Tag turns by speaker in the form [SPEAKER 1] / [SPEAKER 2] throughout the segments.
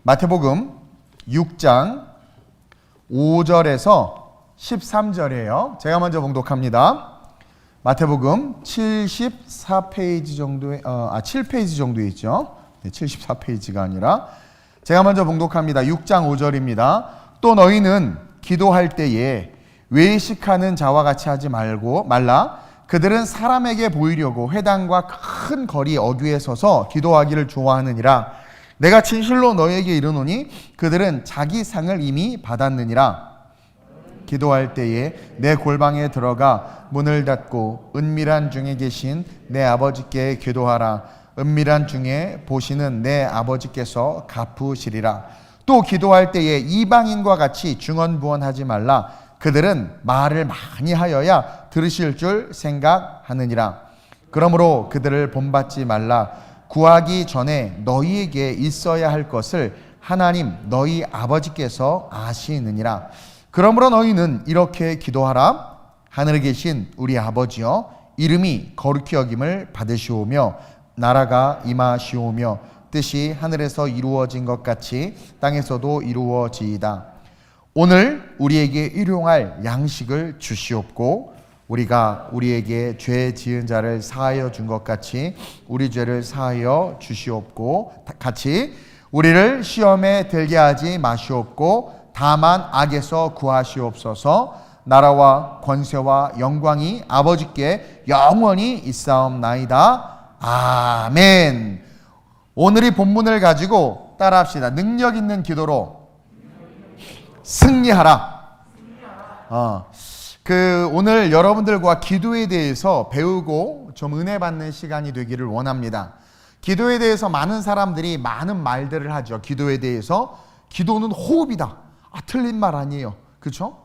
[SPEAKER 1] 마태복음 6장 5절에서 13절이에요. 제가 먼저 봉독합니다. 마태복음 74페이지 정도에 7페이지 정도에 있죠. 74페이지가 아니라 제가 먼저 봉독합니다. 6장 5절입니다. 또 너희는 기도할 때에 외식하는 자와 같이 하지 말라. 그들은 사람에게 보이려고 회당과 큰 거리 어귀에 서서 기도하기를 좋아하느니라. 내가 진실로 너희에게 이르노니 그들은 자기 상을 이미 받았느니라. 기도할 때에 내 골방에 들어가 문을 닫고 은밀한 중에 계신 내 아버지께 기도하라. 은밀한 중에 보시는 내 아버지께서 갚으시리라. 또 기도할 때에 이방인과 같이 중언부언하지 말라. 그들은 말을 많이 하여야 들으실 줄 생각하느니라. 그러므로 그들을 본받지 말라. 구하기 전에 너희에게 있어야 할 것을 하나님 너희 아버지께서 아시느니라. 그러므로 너희는 이렇게 기도하라. 하늘에 계신 우리 아버지여, 이름이 거룩히 여김을 받으시오며 나라가 임하시오며 뜻이 하늘에서 이루어진 것 같이 땅에서도 이루어지이다. 오늘 우리에게 일용할 양식을 주시옵고 우리가 우리에게 죄 지은 자를 사하여 준 것 같이 우리 죄를 사하여 주시옵고 같이 우리를 시험에 들게 하지 마시옵고 다만 악에서 구하시옵소서. 나라와 권세와 영광이 아버지께 영원히 있사옵나이다. 아멘. 오늘이 본문을 가지고 따라합시다. 능력 있는 기도로 승리하라. 오늘 여러분들과 기도에 대해서 배우고 좀 은혜 받는 시간이 되기를 원합니다. 기도에 대해서 많은 사람들이 많은 말들을 하죠. 기도에 대해서 기도는 호흡이다. 틀린 말 아니에요. 그렇죠?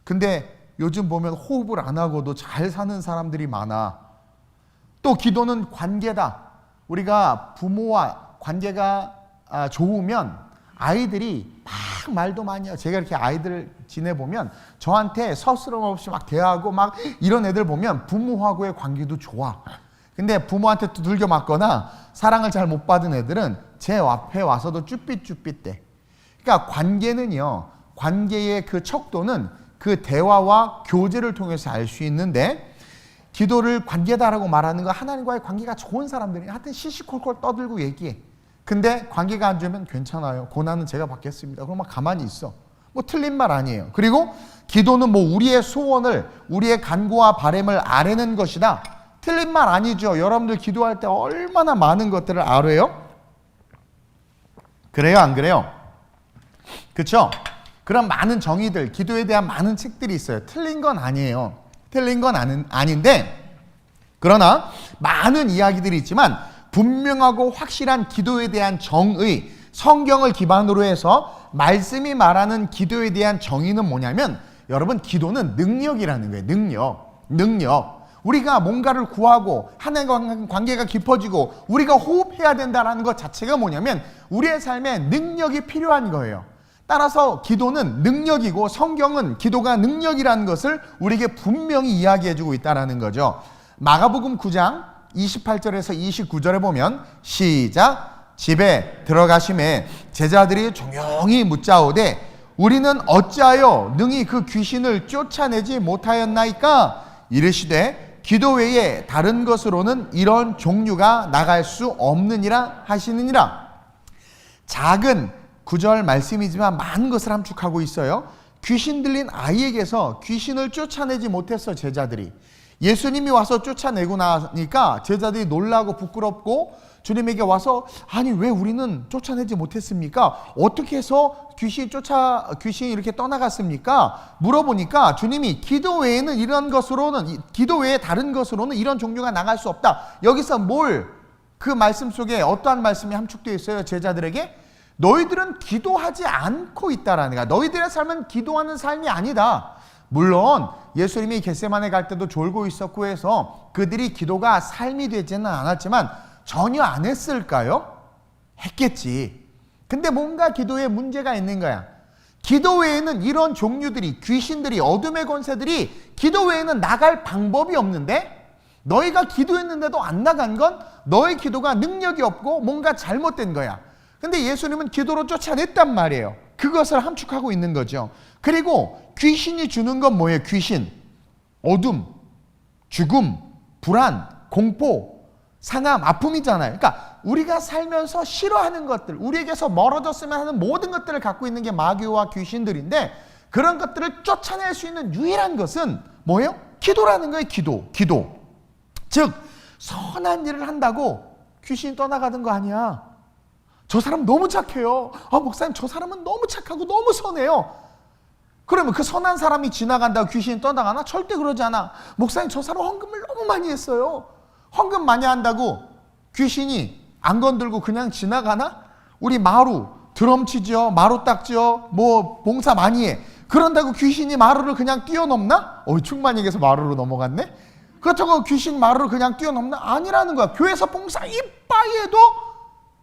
[SPEAKER 1] 근데 요즘 보면 호흡을 안 하고도 잘 사는 사람들이 많아. 또 기도는 관계다. 우리가 부모와 관계가 좋으면 아이들이 막 말도 많이 해요. 제가 이렇게 아이들을 지내보면 저한테 서스럼 없이 막 대하고 막 이런 애들 보면 부모하고의 관계도 좋아. 근데 부모한테 두들겨 맞거나 사랑을 잘 못 받은 애들은 제 앞에 와서도 쭈삣쭈삣대. 그러니까 관계는요, 관계의 그 척도는 그 대화와 교제를 통해서 알 수 있는데, 기도를 관계다라고 말하는 거 하나님과의 관계가 좋은 사람들이 하여튼 시시콜콜 떠들고 얘기해. 근데 관계가 안 좋으면 괜찮아요. 고난은 제가 받겠습니다. 그럼 막 가만히 있어. 뭐 틀린 말 아니에요. 그리고 기도는 뭐 우리의 소원을, 우리의 간구와 바람을 아뢰는 것이다. 틀린 말 아니죠. 여러분들 기도할 때 얼마나 많은 것들을 아뢰요? 그래요, 안 그래요? 그렇죠? 그런 많은 정의들, 기도에 대한 많은 책들이 있어요. 틀린 건 아니에요. 틀린 건 아닌데, 그러나 많은 이야기들이 있지만 분명하고 확실한 기도에 대한 정의, 성경을 기반으로 해서 말씀이 말하는 기도에 대한 정의는 뭐냐면, 여러분, 기도는 능력이라는 거예요. 능력. 우리가 뭔가를 구하고 하나님과 관계가 깊어지고 우리가 호흡해야 된다는 것 자체가 뭐냐면 우리의 삶에 능력이 필요한 거예요. 따라서 기도는 능력이고 성경은 기도가 능력이라는 것을 우리에게 분명히 이야기해주고 있다는 거죠. 마가복음 9장 28절에서 29절에 보면 시작. 집에 들어가심에 제자들이 조용히 묻자오되 우리는 어찌하여 능히 그 귀신을 쫓아내지 못하였나이까? 이르시되 기도 외에 다른 것으로는 이런 종류가 나갈 수 없느니라 하시느니라. 작은 9절 말씀이지만 많은 것을 함축하고 있어요. 귀신 들린 아이에게서 귀신을 쫓아내지 못했어. 제자들이 예수님이 와서 쫓아내고 나니까 제자들이 놀라고 부끄럽고 주님에게 와서 아니 왜 우리는 쫓아내지 못했습니까? 어떻게 해서 귀신이 이렇게 떠나갔습니까? 물어보니까 주님이 기도 외에는 기도 외에 다른 것으로는 이런 종류가 나갈 수 없다. 여기서 그 말씀 속에 어떠한 말씀이 함축되어 있어요? 제자들에게 너희들은 기도하지 않고 있다라는 거야. 너희들의 삶은 기도하는 삶이 아니다. 물론 예수님이 겟세마네 갈 때도 졸고 있었고 해서 그들이 기도가 삶이 되지는 않았지만 전혀 안 했을까요? 했겠지. 근데 뭔가 기도에 문제가 있는 거야. 기도 외에는 이런 종류들이, 귀신들이, 어둠의 권세들이 기도 외에는 나갈 방법이 없는데 너희가 기도했는데도 안 나간 건 너의 기도가 능력이 없고 뭔가 잘못된 거야. 근데 예수님은 기도로 쫓아냈단 말이에요. 그것을 함축하고 있는 거죠. 그리고 귀신이 주는 건 뭐예요? 귀신, 어둠, 죽음, 불안, 공포, 상함, 아픔이잖아요. 그러니까 우리가 살면서 싫어하는 것들, 우리에게서 멀어졌으면 하는 모든 것들을 갖고 있는 게 마귀와 귀신들인데, 그런 것들을 쫓아낼 수 있는 유일한 것은 뭐예요? 기도라는 거예요. 기도. 즉 선한 일을 한다고 귀신이 떠나가는 거 아니야. 저 사람 너무 착해요. 목사님 저 사람은 너무 착하고 너무 선해요. 그러면 그 선한 사람이 지나간다고 귀신이 떠나가나? 절대 그러지 않아. 목사님 저 사람 헌금을 너무 많이 했어요. 헌금 많이 한다고 귀신이 안 건들고 그냥 지나가나? 우리 마루 드럼 치죠, 마루 닦죠, 뭐 봉사 많이 해. 그런다고 귀신이 마루를 그냥 뛰어넘나? 충만이에서 마루로 넘어갔네? 그렇다고 귀신 마루를 그냥 뛰어넘나? 아니라는 거야. 교회에서 봉사 이빠이 해도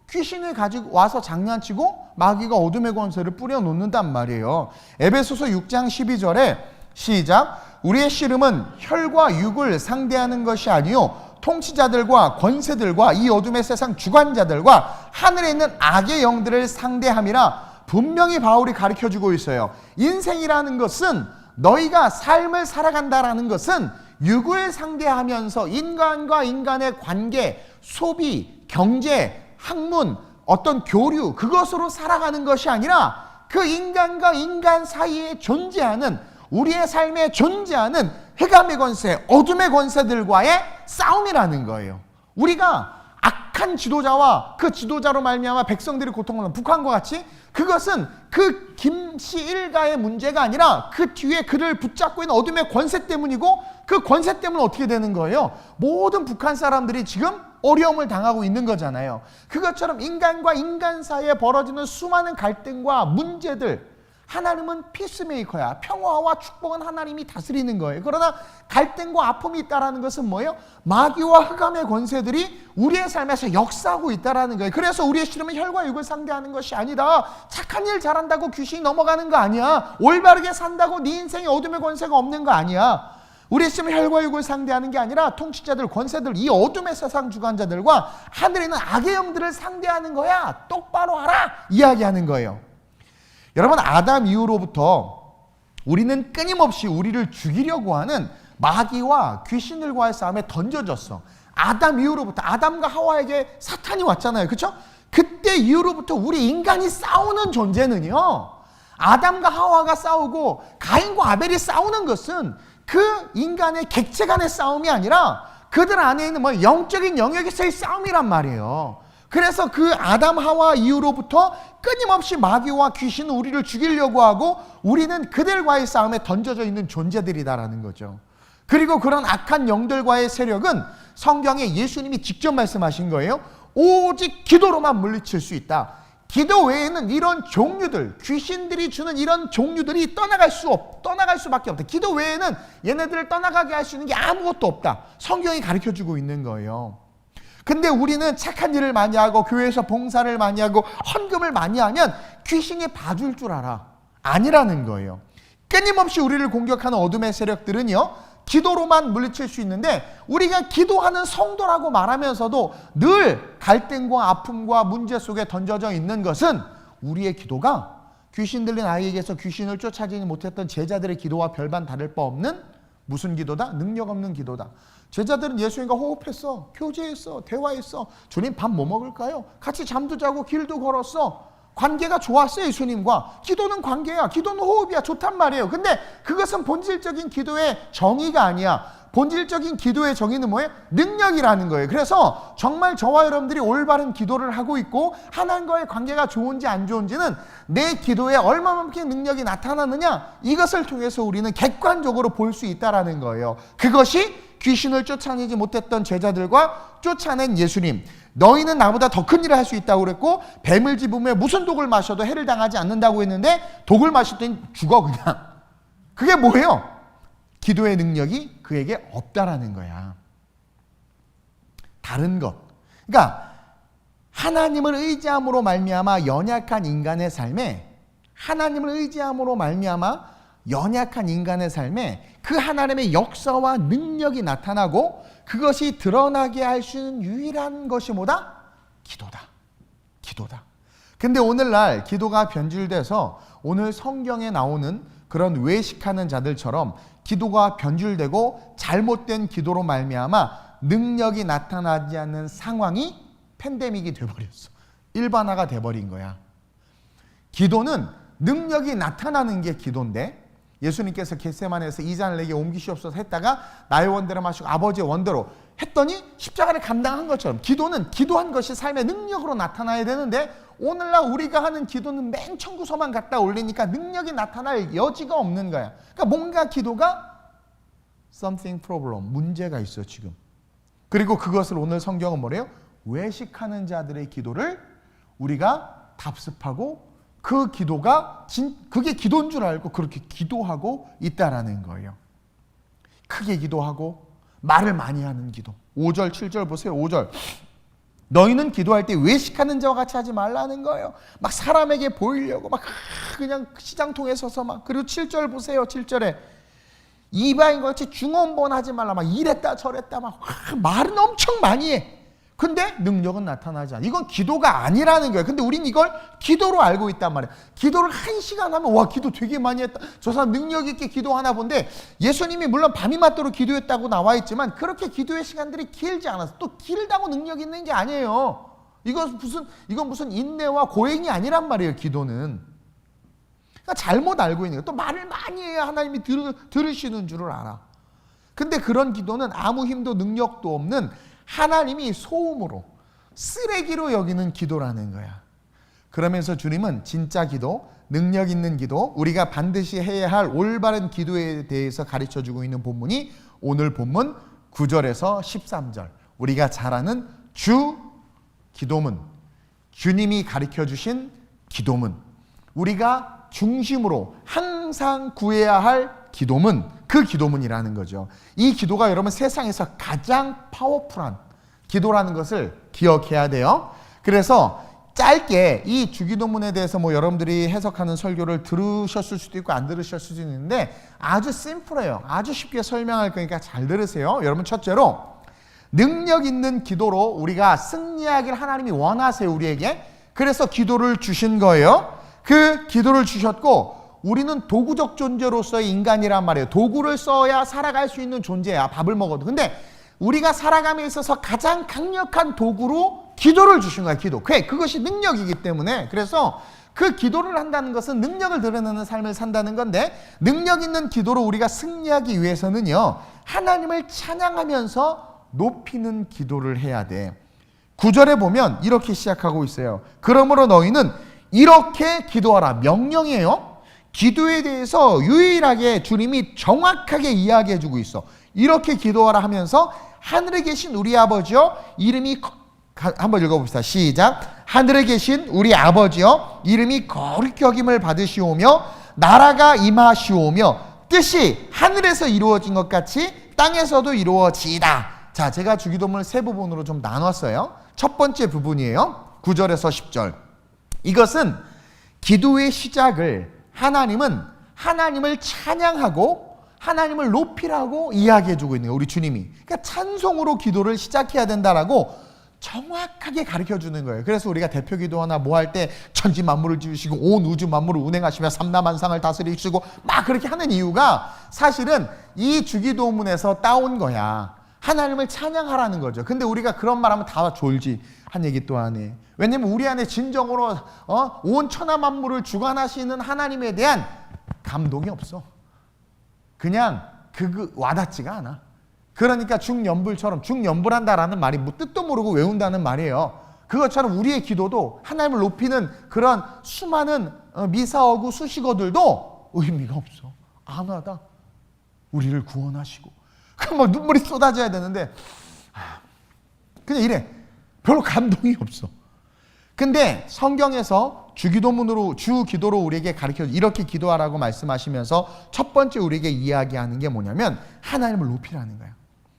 [SPEAKER 1] 귀신을 가지고 와서 장난치고 마귀가 어둠의 권세를 뿌려놓는단 말이에요. 에베소서 6장 12절에 시작. 우리의 씨름은 혈과 육을 상대하는 것이 아니요 통치자들과 권세들과 이 어둠의 세상 주관자들과 하늘에 있는 악의 영들을 상대함이라 분명히 바울이 가르쳐주고 있어요. 인생이라는 것은, 너희가 삶을 살아간다라는 것은 육을 상대하면서 인간과 인간의 관계, 소비, 경제, 학문, 어떤 교류, 그것으로 살아가는 것이 아니라 그 인간과 인간 사이에 존재하는, 우리의 삶에 존재하는黑暗의 권세, 어둠의 권세들과의 싸움이라는 거예요. 우리가 악한 지도자와 그 지도자로 말미암아 백성들이 고통받는 북한과 같이, 그것은 그 김씨 일가의 문제가 아니라 그 뒤에 그를 붙잡고 있는 어둠의 권세 때문이고, 그 권세 때문에 어떻게 되는 거예요? 모든 북한 사람들이 지금 어려움을 당하고 있는 거잖아요. 그것처럼 인간과 인간 사이에 벌어지는 수많은 갈등과 문제들, 하나님은 피스메이커야. 평화와 축복은 하나님이 다스리는 거예요. 그러나 갈등과 아픔이 있다는 것은 뭐예요? 마귀와 흑암의 권세들이 우리의 삶에서 역사하고 있다는 거예요. 그래서 우리의 씨름은 혈과 육을 상대하는 것이 아니다. 착한 일 잘한다고 귀신이 넘어가는 거 아니야. 올바르게 산다고 네 인생에 어둠의 권세가 없는 거 아니야. 우리의 씨름은 혈과 육을 상대하는 게 아니라 통치자들, 권세들, 이 어둠의 세상 주관자들과 하늘에 있는 악의 영들을 상대하는 거야. 똑바로 알아. 이야기하는 거예요. 여러분, 아담 이후로부터 우리는 끊임없이 우리를 죽이려고 하는 마귀와 귀신들과의 싸움에 던져졌어. 아담 이후로부터, 아담과 하와에게 사탄이 왔잖아요. 그렇죠? 그때 이후로부터 우리 인간이 싸우는 존재는요, 아담과 하와가 싸우고 가인과 아벨이 싸우는 것은 그 인간의 객체 간의 싸움이 아니라 그들 안에 있는 영적인 영역에서의 싸움이란 말이에요. 그래서 그 아담 하와 이후로부터 끊임없이 마귀와 귀신은 우리를 죽이려고 하고, 우리는 그들과의 싸움에 던져져 있는 존재들이다라는 거죠. 그리고 그런 악한 영들과의 세력은 성경에 예수님이 직접 말씀하신 거예요. 오직 기도로만 물리칠 수 있다. 기도 외에는 이런 종류들, 귀신들이 주는 이런 종류들이 떠나갈 수밖에 없다. 기도 외에는 얘네들을 떠나가게 할 수 있는 게 아무것도 없다. 성경이 가르쳐주고 있는 거예요. 근데 우리는 착한 일을 많이 하고 교회에서 봉사를 많이 하고 헌금을 많이 하면 귀신이 봐줄 줄 알아. 아니라는 거예요. 끊임없이 우리를 공격하는 어둠의 세력들은요, 기도로만 물리칠 수 있는데, 우리가 기도하는 성도라고 말하면서도 늘 갈등과 아픔과 문제 속에 던져져 있는 것은, 우리의 기도가 귀신 들린 아이에게서 귀신을 쫓아지지 못했던 제자들의 기도와 별반 다를 바 없는 무슨 기도다? 능력 없는 기도다. 제자들은 예수님과 호흡했어, 교제했어, 대화했어. 주님 밥 뭐 먹을까요? 같이 잠도 자고 길도 걸었어. 관계가 좋았어요, 예수님과. 기도는 관계야. 기도는 호흡이야. 좋단 말이에요. 근데 그것은 본질적인 기도의 정의가 아니야. 본질적인 기도의 정의는 뭐예요? 능력이라는 거예요. 그래서 정말 저와 여러분들이 올바른 기도를 하고 있고 하나님과의 관계가 좋은지 안 좋은지는 내 기도에 얼마만큼 능력이 나타나느냐, 이것을 통해서 우리는 객관적으로 볼 수 있다는 거예요. 그것이 귀신을 쫓아내지 못했던 제자들과 쫓아낸 예수님. 너희는 나보다 더 큰 일을 할 수 있다고 그랬고, 뱀을 집으며 무슨 독을 마셔도 해를 당하지 않는다고 했는데 독을 마셨더니 죽어 그냥. 그게 뭐예요? 기도의 능력이 그에게 없다라는 거야. 다른 것. 그러니까 하나님을 의지함으로 말미암아 연약한 인간의 삶에, 하나님을 의지함으로 말미암아 연약한 인간의 삶에 그 하나님의 역사와 능력이 나타나고 그것이 드러나게 할 수 있는 유일한 것이 뭐다? 기도다. 기도다. 근데 오늘날 기도가 변질돼서 오늘 성경에 나오는 그런 외식하는 자들처럼 기도가 변질되고 잘못된 기도로 말미암아 능력이 나타나지 않는 상황이 팬데믹이 돼버렸어. 일반화가 돼버린 거야. 기도는 능력이 나타나는 게 기도인데, 예수님께서 겟세마네에서 이 잔을 내게 옮기시옵소서 했다가 나의 원대로 마시고 아버지의 원대로 했더니 십자가를 감당한 것처럼 기도는 기도한 것이 삶의 능력으로 나타나야 되는데, 오늘날 우리가 하는 기도는 맨 청구서만 갖다 올리니까 능력이 나타날 여지가 없는 거야. 그러니까 뭔가 기도가 something problem, 문제가 있어 지금. 그리고 그것을 오늘 성경은 뭐래요? 외식하는 자들의 기도를 우리가 답습하고 그 기도가 그게 기도인 줄 알고 그렇게 기도하고 있다라는 거예요. 크게 기도하고 말을 많이 하는 기도. 5절 7절 보세요. 5절. 너희는 기도할 때 외식하는 자와 같이 하지 말라는 거예요. 막 사람에게 보이려고 막 그냥 시장통에 서서 막. 그리고 7절 보세요. 7절에 이방인과 같이 중언번하지 말라. 막 이랬다 저랬다 막 말은 엄청 많이 해. 근데 능력은 나타나지 않아. 이건 기도가 아니라는 거예요. 근데 우린 이걸 기도로 알고 있단 말이에요. 기도를 1시간 하면 와 기도 되게 많이 했다. 저 사람 능력 있게 기도하나 본데, 예수님이 물론 밤이 맞도록 기도했다고 나와 있지만 그렇게 기도의 시간들이 길지 않아서 또 길다고 능력 있는 게 아니에요. 이건 무슨 인내와 고행이 아니란 말이에요. 기도는. 그러니까 잘못 알고 있는 거예요. 또 말을 많이 해야 하나님이 들으시는 줄을 알아. 근데 그런 기도는 아무 힘도 능력도 없는 하나님이 소음으로 쓰레기로 여기는 기도라는 거야. 그러면서 주님은 진짜 기도, 능력 있는 기도, 우리가 반드시 해야 할 올바른 기도에 대해서 가르쳐주고 있는 본문이 오늘 본문 9절에서 13절, 우리가 잘 아는 주 기도문, 주님이 가르쳐주신 기도문, 우리가 중심으로 항상 구해야 할 기도문, 그 기도문이라는 거죠. 이 기도가 여러분 세상에서 가장 파워풀한 기도라는 것을 기억해야 돼요. 그래서 짧게 이 주기도문에 대해서 뭐 여러분들이 해석하는 설교를 들으셨을 수도 있고 안 들으셨을 수도 있는데 아주 심플해요. 아주 쉽게 설명할 거니까 잘 들으세요. 여러분, 첫째로 능력 있는 기도로 우리가 승리하길 하나님이 원하세요, 우리에게. 그래서 기도를 주신 거예요. 그 기도를 주셨고, 우리는 도구적 존재로서의 인간이란 말이에요. 도구를 써야 살아갈 수 있는 존재야, 밥을 먹어도. 근데 우리가 살아감에 있어서 가장 강력한 도구로 기도를 주신 거야, 기도. 그것이 능력이기 때문에. 그래서 그 기도를 한다는 것은 능력을 드러내는 삶을 산다는 건데, 능력 있는 기도로 우리가 승리하기 위해서는요, 하나님을 찬양하면서 높이는 기도를 해야 돼. 9절에 보면 이렇게 시작하고 있어요. 그러므로 너희는 이렇게 기도하라. 명령이에요. 기도에 대해서 유일하게 주님이 정확하게 이야기해 주고 있어. 이렇게 기도하라 하면서 하늘에 계신 우리 아버지여 이름이 한번 읽어봅시다. 시작. 하늘에 계신 우리 아버지여 이름이 거룩히 여김을 받으시오며 나라가 임하시오며 뜻이 하늘에서 이루어진 것 같이 땅에서도 이루어지이다. 자, 제가 주기도문을 세 부분으로 좀 나눴어요. 첫 번째 부분이에요. 9절에서 10절. 이것은 기도의 시작을 하나님을 찬양하고 하나님을 높이라고 이야기해주고 있는 거예요, 우리 주님이. 그러니까 찬송으로 기도를 시작해야 된다라고 정확하게 가르쳐주는 거예요. 그래서 우리가 대표 기도하나 뭐 할 때 천지 만물을 지으시고 온 우주 만물을 운행하시며 삼라만상을 다스리시고 막 그렇게 하는 이유가 사실은 이 주기도문에서 따온 거야. 하나님을 찬양하라는 거죠. 근데 우리가 그런 말하면 다 졸지 한 얘기 또 하네. 왜냐면 우리 안에 진정으로 온 천하 만물을 주관하시는 하나님에 대한 감동이 없어. 그냥 와닿지가 않아. 그러니까 중연불한다라는 말이 뭐 뜻도 모르고 외운다는 말이에요. 그것처럼 우리의 기도도 하나님을 높이는 그런 수많은 미사어구 수식어들도 의미가 없어. 안 와닿아. 우리를 구원하시고 그럼 막 눈물이 쏟아져야 되는데 그냥 이래. 별로 감동이 없어. 근데 성경에서 주기도로 우리에게 가르쳐 이렇게 기도하라고 말씀하시면서 첫 번째 우리에게 이야기하는 게 뭐냐면 하나님을 높이라는 거야.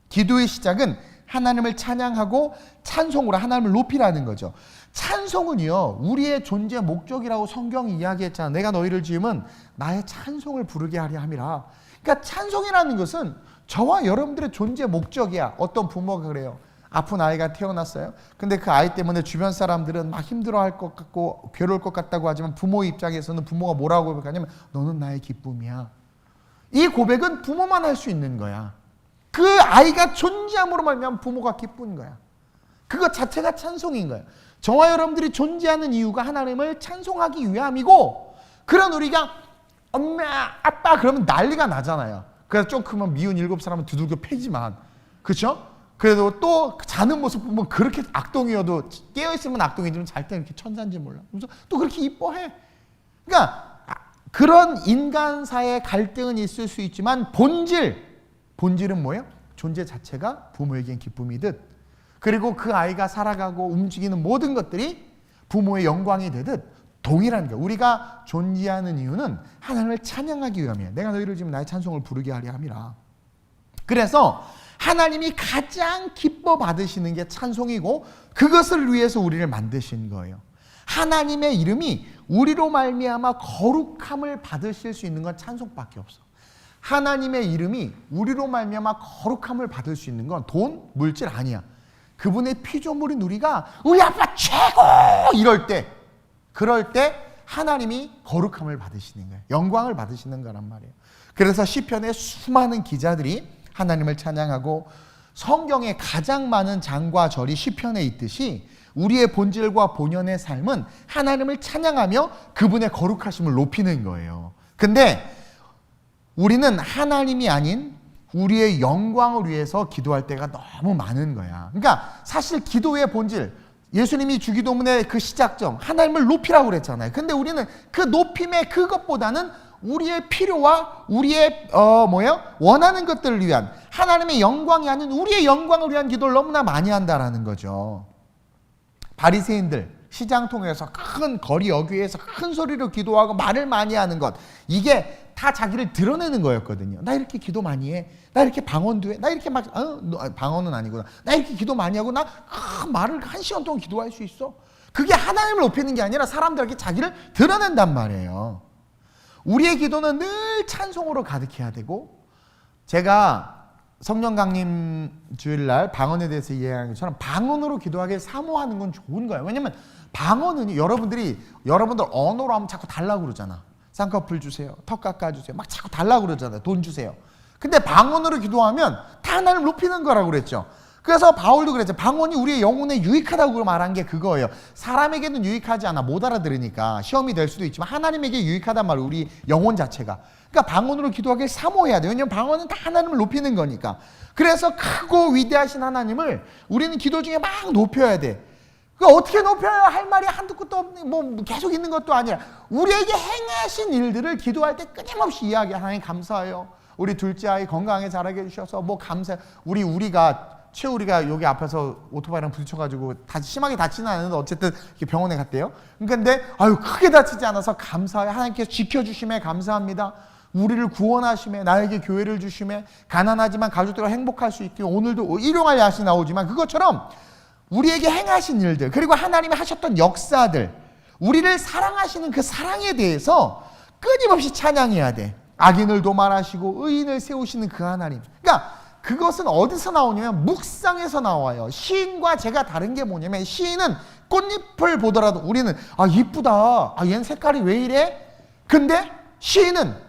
[SPEAKER 1] 기도의 시작은 하나님을 찬양하고 찬송으로 하나님을 높이라는 거죠. 찬송은요, 우리의 존재 목적이라고 성경이 이야기했잖아. 내가 너희를 지으면 나의 찬송을 부르게 하려 함이라. 그러니까 찬송이라는 것은 저와 여러분들의 존재 목적이야. 어떤 부모가 그래요. 아픈 아이가 태어났어요. 근데 그 아이 때문에 주변 사람들은 막 힘들어할 것 같고 괴로울 것 같다고 하지만 부모의 입장에서는 부모가 뭐라고 고백하냐면 너는 나의 기쁨이야. 이 고백은 부모만 할 수 있는 거야. 그 아이가 존재함으로 말미암아 부모가 기쁜 거야. 그것 자체가 찬송인 거야. 저와 여러분들이 존재하는 이유가 하나님을 찬송하기 위함이고, 그런 우리가 엄마 아빠 그러면 난리가 나잖아요. 그래서 좀 크면 미운 7사람은 두들겨 패지만, 그렇죠? 그래도 또 자는 모습 보면 그렇게 악동이어도, 깨어있으면 악동이지만 잘 때는 이렇게 천사인지 몰라. 그래서 또 그렇게 이뻐해. 그러니까 그런 인간사의 갈등은 있을 수 있지만 본질은 뭐예요? 존재 자체가 부모에겐 기쁨이듯, 그리고 그 아이가 살아가고 움직이는 모든 것들이 부모의 영광이 되듯 동일한 거예요. 우리가 존재하는 이유는 하나님을 찬양하기 위함이에요. 내가 너희를 지금 나의 찬송을 부르게 하려 함이라. 그래서 하나님이 가장 기뻐 받으시는 게 찬송이고, 그것을 위해서 우리를 만드신 거예요. 하나님의 이름이 우리로 말미암아 거룩함을 받으실 수 있는 건 찬송밖에 없어. 하나님의 이름이 우리로 말미암아 거룩함을 받을 수 있는 건 돈, 물질 아니야. 그분의 피조물인 우리가 우리 아빠 최고! 그럴 때 하나님이 거룩함을 받으시는 거예요. 영광을 받으시는 거란 말이에요. 그래서 시편의 수많은 기자들이 하나님을 찬양하고, 성경에 가장 많은 장과 절이 시편에 있듯이 우리의 본질과 본연의 삶은 하나님을 찬양하며 그분의 거룩하심을 높이는 거예요. 근데 우리는 하나님이 아닌 우리의 영광을 위해서 기도할 때가 너무 많은 거야. 그러니까 사실 기도의 본질, 예수님이 주기도문의 그 시작점, 하나님을 높이라고 그랬잖아요. 근데 우리는 그 높임의 그것보다는 우리의 필요와 우리의 원하는 것들을 위한, 하나님의 영광이 아닌 우리의 영광을 위한 기도를 너무나 많이 한다라는 거죠. 바리새인들 시장 통해서 큰 거리 어귀에서 큰 소리로 기도하고 말을 많이 하는 것, 이게 다 자기를 드러내는 거였거든요. 나 이렇게 기도 많이 해. 나 이렇게 방언도 해. 나 이렇게 막 방언은 아니구나. 나 이렇게 기도 많이 하고 나 말을 1시간 동안 기도할 수 있어. 그게 하나님을 높이는 게 아니라 사람들에게 자기를 드러낸단 말이에요. 우리의 기도는 늘 찬송으로 가득해야 되고, 제가 성령 강림 주일날 방언에 대해서 이야기한 것처럼 방언으로 기도하길 사모하는 건 좋은 거예요. 왜냐면 방언은 여러분들 언어로 하면 자꾸 달라고 그러잖아. 쌍꺼풀 주세요. 턱 깎아주세요. 막 자꾸 달라고 그러잖아요. 돈 주세요. 근데 방언으로 기도하면 다 하나님 높이는 거라고 그랬죠. 그래서 바울도 그랬죠. 방언이 우리의 영혼에 유익하다고 말한 게 그거예요. 사람에게는 유익하지 않아. 못 알아들으니까 시험이 될 수도 있지만 하나님에게 유익하단 말이에요. 우리 영혼 자체가. 그러니까 방언으로 기도하길 사모해야 돼요. 왜냐하면 방언은 다 하나님을 높이는 거니까. 그래서 크고 위대하신 하나님을 우리는 기도 중에 막 높여야 돼. 그러니까 어떻게 높여요? 할 말이 한두 끝도 없는, 뭐 계속 있는 것도 아니라 우리에게 행하신 일들을 기도할 때 끊임없이 이야기. 하나님 감사해요. 우리 둘째 아이 건강하게 자라게 해주셔서 뭐 감사해요. 최우리가 여기 앞에서 오토바이랑 부딪혀가지고 심하게 다치는 않았는데 어쨌든 병원에 갔대요. 근데 크게 다치지 않아서 감사해요. 하나님께서 지켜주심에 감사합니다. 우리를 구원하심에, 나에게 교회를 주심에, 가난하지만 가족들과 행복할 수 있게 오늘도 일용할 야식 나오지만, 그것처럼 우리에게 행하신 일들, 그리고 하나님이 하셨던 역사들, 우리를 사랑하시는 그 사랑에 대해서 끊임없이 찬양해야 돼. 악인을 도말하시고 의인을 세우시는 그 하나님. 그러니까 그것은 어디서 나오냐면 묵상에서 나와요. 시인과 제가 다른 게 뭐냐면, 시인은 꽃잎을 보더라도 우리는 이쁘다. 얘는 색깔이 왜 이래? 근데 시인은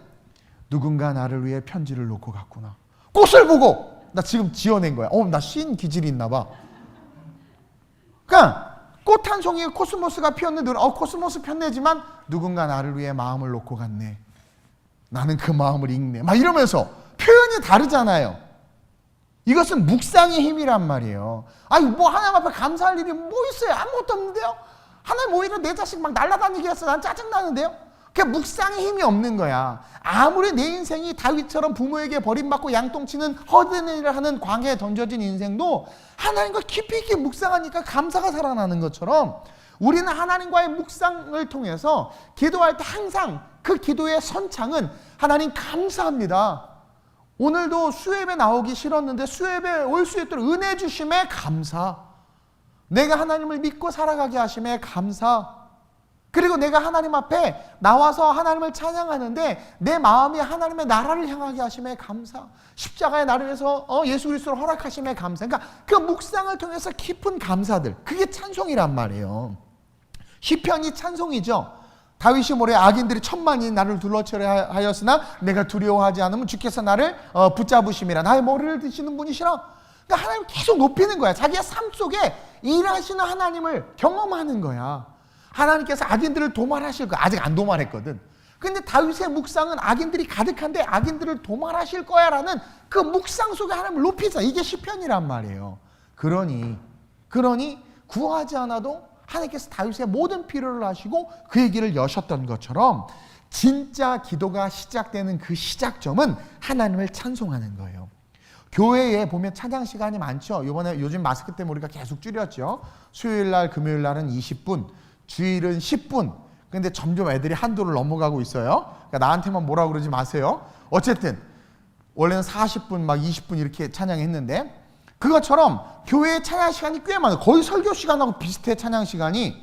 [SPEAKER 1] 누군가 나를 위해 편지를 놓고 갔구나. 꽃을 보고 나 지금 지어낸 거야. 나 시인 기질이 있나 봐. 그러니까 꽃 한 송이에 코스모스가 피었는데 코스모스 폈네지만 누군가 나를 위해 마음을 놓고 갔네. 나는 그 마음을 읽네. 막 이러면서 표현이 다르잖아요. 이것은 묵상의 힘이란 말이에요. 뭐 하나님 앞에 감사할 일이 뭐 있어요? 아무것도 없는데요? 하나님 오히려 내 자식 막 날아다니게 해서 난 짜증나는데요? 그냥 묵상의 힘이 없는 거야. 아무리 내 인생이 다윗처럼 부모에게 버림받고 양똥치는 허드렛 일을 하는 광야에 던져진 인생도 하나님과 깊이 있게 묵상하니까 감사가 살아나는 것처럼, 우리는 하나님과의 묵상을 통해서 기도할 때 항상 그 기도의 선창은 하나님 감사합니다. 오늘도 수협에 나오기 싫었는데 수협에 올 수 있도록 은혜 주심에 감사. 내가 하나님을 믿고 살아가게 하심에 감사. 그리고 내가 하나님 앞에 나와서 하나님을 찬양하는데 내 마음이 하나님의 나라를 향하게 하심에 감사, 십자가의 나를 위해서 예수 그리스도를 허락하심에 감사. 그러니까 그 묵상을 통해서 깊은 감사들, 그게 찬송이란 말이에요. 시편이 찬송이죠. 다윗이 뭐래? 악인들이 천만이 나를 둘러치려 하였으나 내가 두려워하지 않으면 주께서 나를 붙잡으심이라. 나의 머리를 드시는 분이시라. 그러니까 하나님을 계속 높이는 거야. 자기의 삶 속에 일하시는 하나님을 경험하는 거야. 하나님께서 악인들을 도말하실 거야. 아직 안 도말했거든. 근데 다윗의 묵상은 악인들이 가득한데 악인들을 도말하실 거야 라는 그 묵상 속에 하나님을 높이자. 이게 시편이란 말이에요. 그러니 구하지 않아도 하나님께서 다윗의 모든 필요를 하시고 그의 길을 여셨던 것처럼 진짜 기도가 시작되는 그 시작점은 하나님을 찬송하는 거예요. 교회에 보면 찬양 시간이 많죠. 요즘 마스크 때문에 우리가 계속 줄였죠. 수요일날, 금요일날은 20분, 주일은 10분. 근데 점점 애들이 한도를 넘어가고 있어요. 그러니까 나한테만 뭐라 그러지 마세요. 어쨌든 원래는 40분, 막 20분 이렇게 찬양했는데 그것처럼 교회의 찬양 시간이 꽤 많아요. 거의 설교 시간하고 비슷해, 찬양 시간이.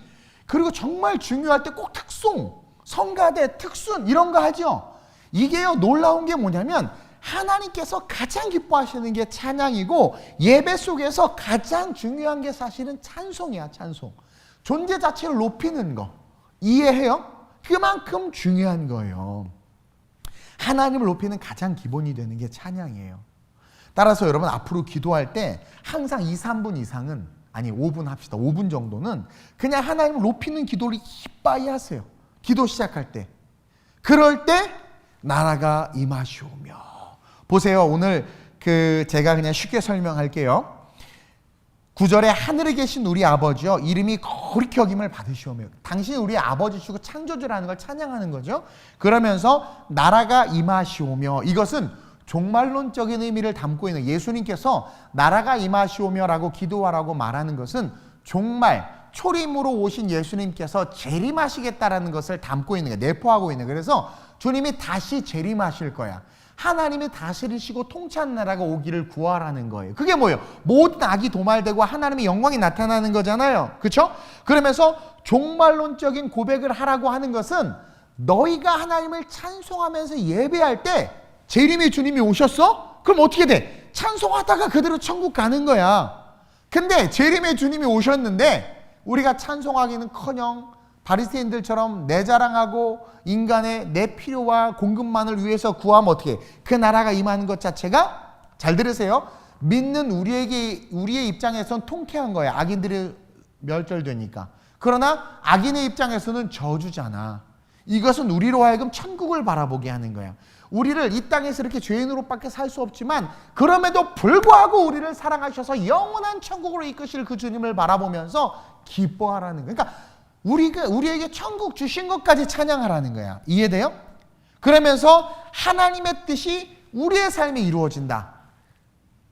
[SPEAKER 1] 그리고 정말 중요할 때 꼭 특송, 성가대, 특순 이런 거 하죠. 이게요, 놀라운 게 뭐냐면 하나님께서 가장 기뻐하시는 게 찬양이고 예배 속에서 가장 중요한 게 사실은 찬송이야, 찬송. 존재 자체를 높이는 거. 이해해요? 그만큼 중요한 거예요. 하나님을 높이는 가장 기본이 되는 게 찬양이에요. 따라서 여러분 앞으로 기도할 때 항상 2, 3분 이상은, 아니 5분 합시다. 5분 정도는 그냥 하나님을 높이는 기도를 이빠이 하세요. 기도 시작할 때. 그럴 때 나라가 임하시오며. 보세요. 오늘 제가 그냥 쉽게 설명할게요. 9절에 하늘에 계신 우리 아버지여 이름이 거룩히 여김을 받으시오며. 당신이 우리 아버지시고 창조주라는 걸 찬양하는 거죠. 그러면서 나라가 임하시오며, 이것은 종말론적인 의미를 담고 있는, 예수님께서 나라가 임하시오며라고 기도하라고 말하는 것은 종말, 초림으로 오신 예수님께서 재림하시겠다라는 것을 담고 있는 거예요. 내포하고 있는 거예요. 그래서 주님이 다시 재림하실 거야. 하나님이 다스리시고 통치하는 나라가 오기를 구하라는 거예요. 그게 뭐예요? 모든 악이 도말되고 하나님의 영광이 나타나는 거잖아요. 그렇죠? 그러면서 종말론적인 고백을 하라고 하는 것은 너희가 하나님을 찬송하면서 예배할 때 재림의 주님이 오셨어? 그럼 어떻게 돼? 찬송하다가 그대로 천국 가는 거야. 근데 재림의 주님이 오셨는데 우리가 찬송하기는커녕 바리새인들처럼 내 자랑하고 인간의 내 필요와 공급만을 위해서 구하면 어떻게 해? 그 나라가 임하는 것 자체가, 잘 들으세요, 믿는 우리의 입장에선 통쾌한 거야. 악인들이 멸절되니까. 그러나 악인의 입장에서는 저주잖아. 이것은 우리로 하여금 천국을 바라보게 하는 거야. 우리를 이 땅에서 이렇게 죄인으로밖에 살 수 없지만 그럼에도 불구하고 우리를 사랑하셔서 영원한 천국으로 이끄실 그 주님을 바라보면서 기뻐하라는 거야. 그러니까 우리에게 천국 주신 것까지 찬양하라는 거야. 이해돼요? 그러면서 하나님의 뜻이 우리의 삶에 이루어진다.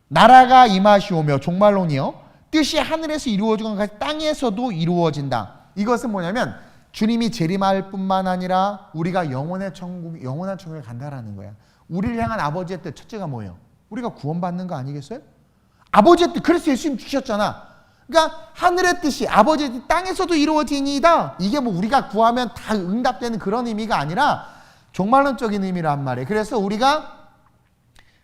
[SPEAKER 1] 나라가 임하시오며, 종말론이요, 뜻이 하늘에서 이루어진 것 같이 땅에서도 이루어진다. 이것은 뭐냐면 주님이 재림할 뿐만 아니라 우리가 영원한 천국에 간다라는 거야. 우리를 향한 아버지의 뜻, 첫째가 뭐예요? 우리가 구원받는 거 아니겠어요? 아버지의 뜻, 그래서 예수님 주셨잖아. 그러니까 하늘의 뜻이, 아버지의 뜻 땅에서도 이루어지니이다. 이게 뭐 우리가 구하면 다 응답되는 그런 의미가 아니라 종말론적인 의미란 말이에요. 그래서 우리가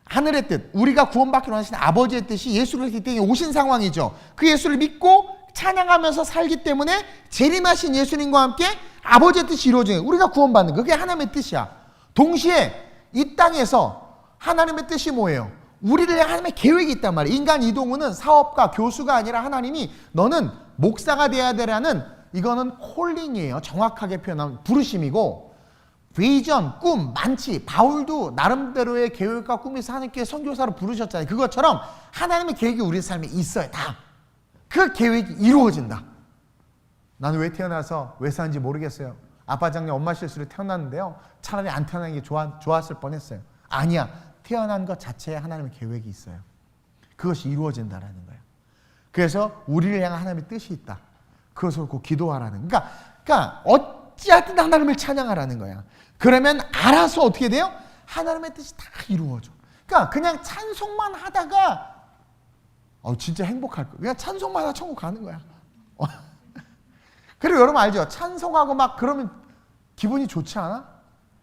[SPEAKER 1] 하늘의 뜻, 우리가 구원받기로 하신 아버지의 뜻이 예수를 이 땅에 오신 상황이죠. 그 예수를 믿고 찬양하면서 살기 때문에 재림하신 예수님과 함께 아버지의 뜻이 이루어지는, 우리가 구원받는, 그게 하나님의 뜻이야. 동시에 이 땅에서 하나님의 뜻이 뭐예요? 우리를 향한 하나님의 계획이 있단 말이에요. 인간 이동우는 사업가, 교수가 아니라 하나님이 너는 목사가 돼야 되라는, 이거는 콜링이에요. 정확하게 표현하면 부르심이고, 비전, 꿈 많지. 바울도 나름대로의 계획과 꿈이 있어 하나님께 선교사로 부르셨잖아요. 그것처럼 하나님의 계획이 우리 삶에 있어요. 다. 그 계획이 이루어진다. 나는 왜 태어나서 왜 사는지 모르겠어요. 아빠 장래 엄마 실수로 태어났는데요, 차라리 안 태어나는 게 좋았을 뻔했어요. 아니야. 태어난 것 자체에 하나님의 계획이 있어요. 그것이 이루어진다라는 거예요. 그래서 우리를 향한 하나님의 뜻이 있다. 그것을 꼭 기도하라는 거예요. 그러니까 어찌하든 하나님을 찬양하라는 거야. 그러면 알아서 어떻게 돼요? 하나님의 뜻이 다 이루어져. 그러니까 그냥 찬송만 하다가 진짜 행복할 거야. 그냥 찬송만 하다 천국 가는 거야. 그리고 여러분 알죠? 찬송하고 막 그러면 기분이 좋지 않아?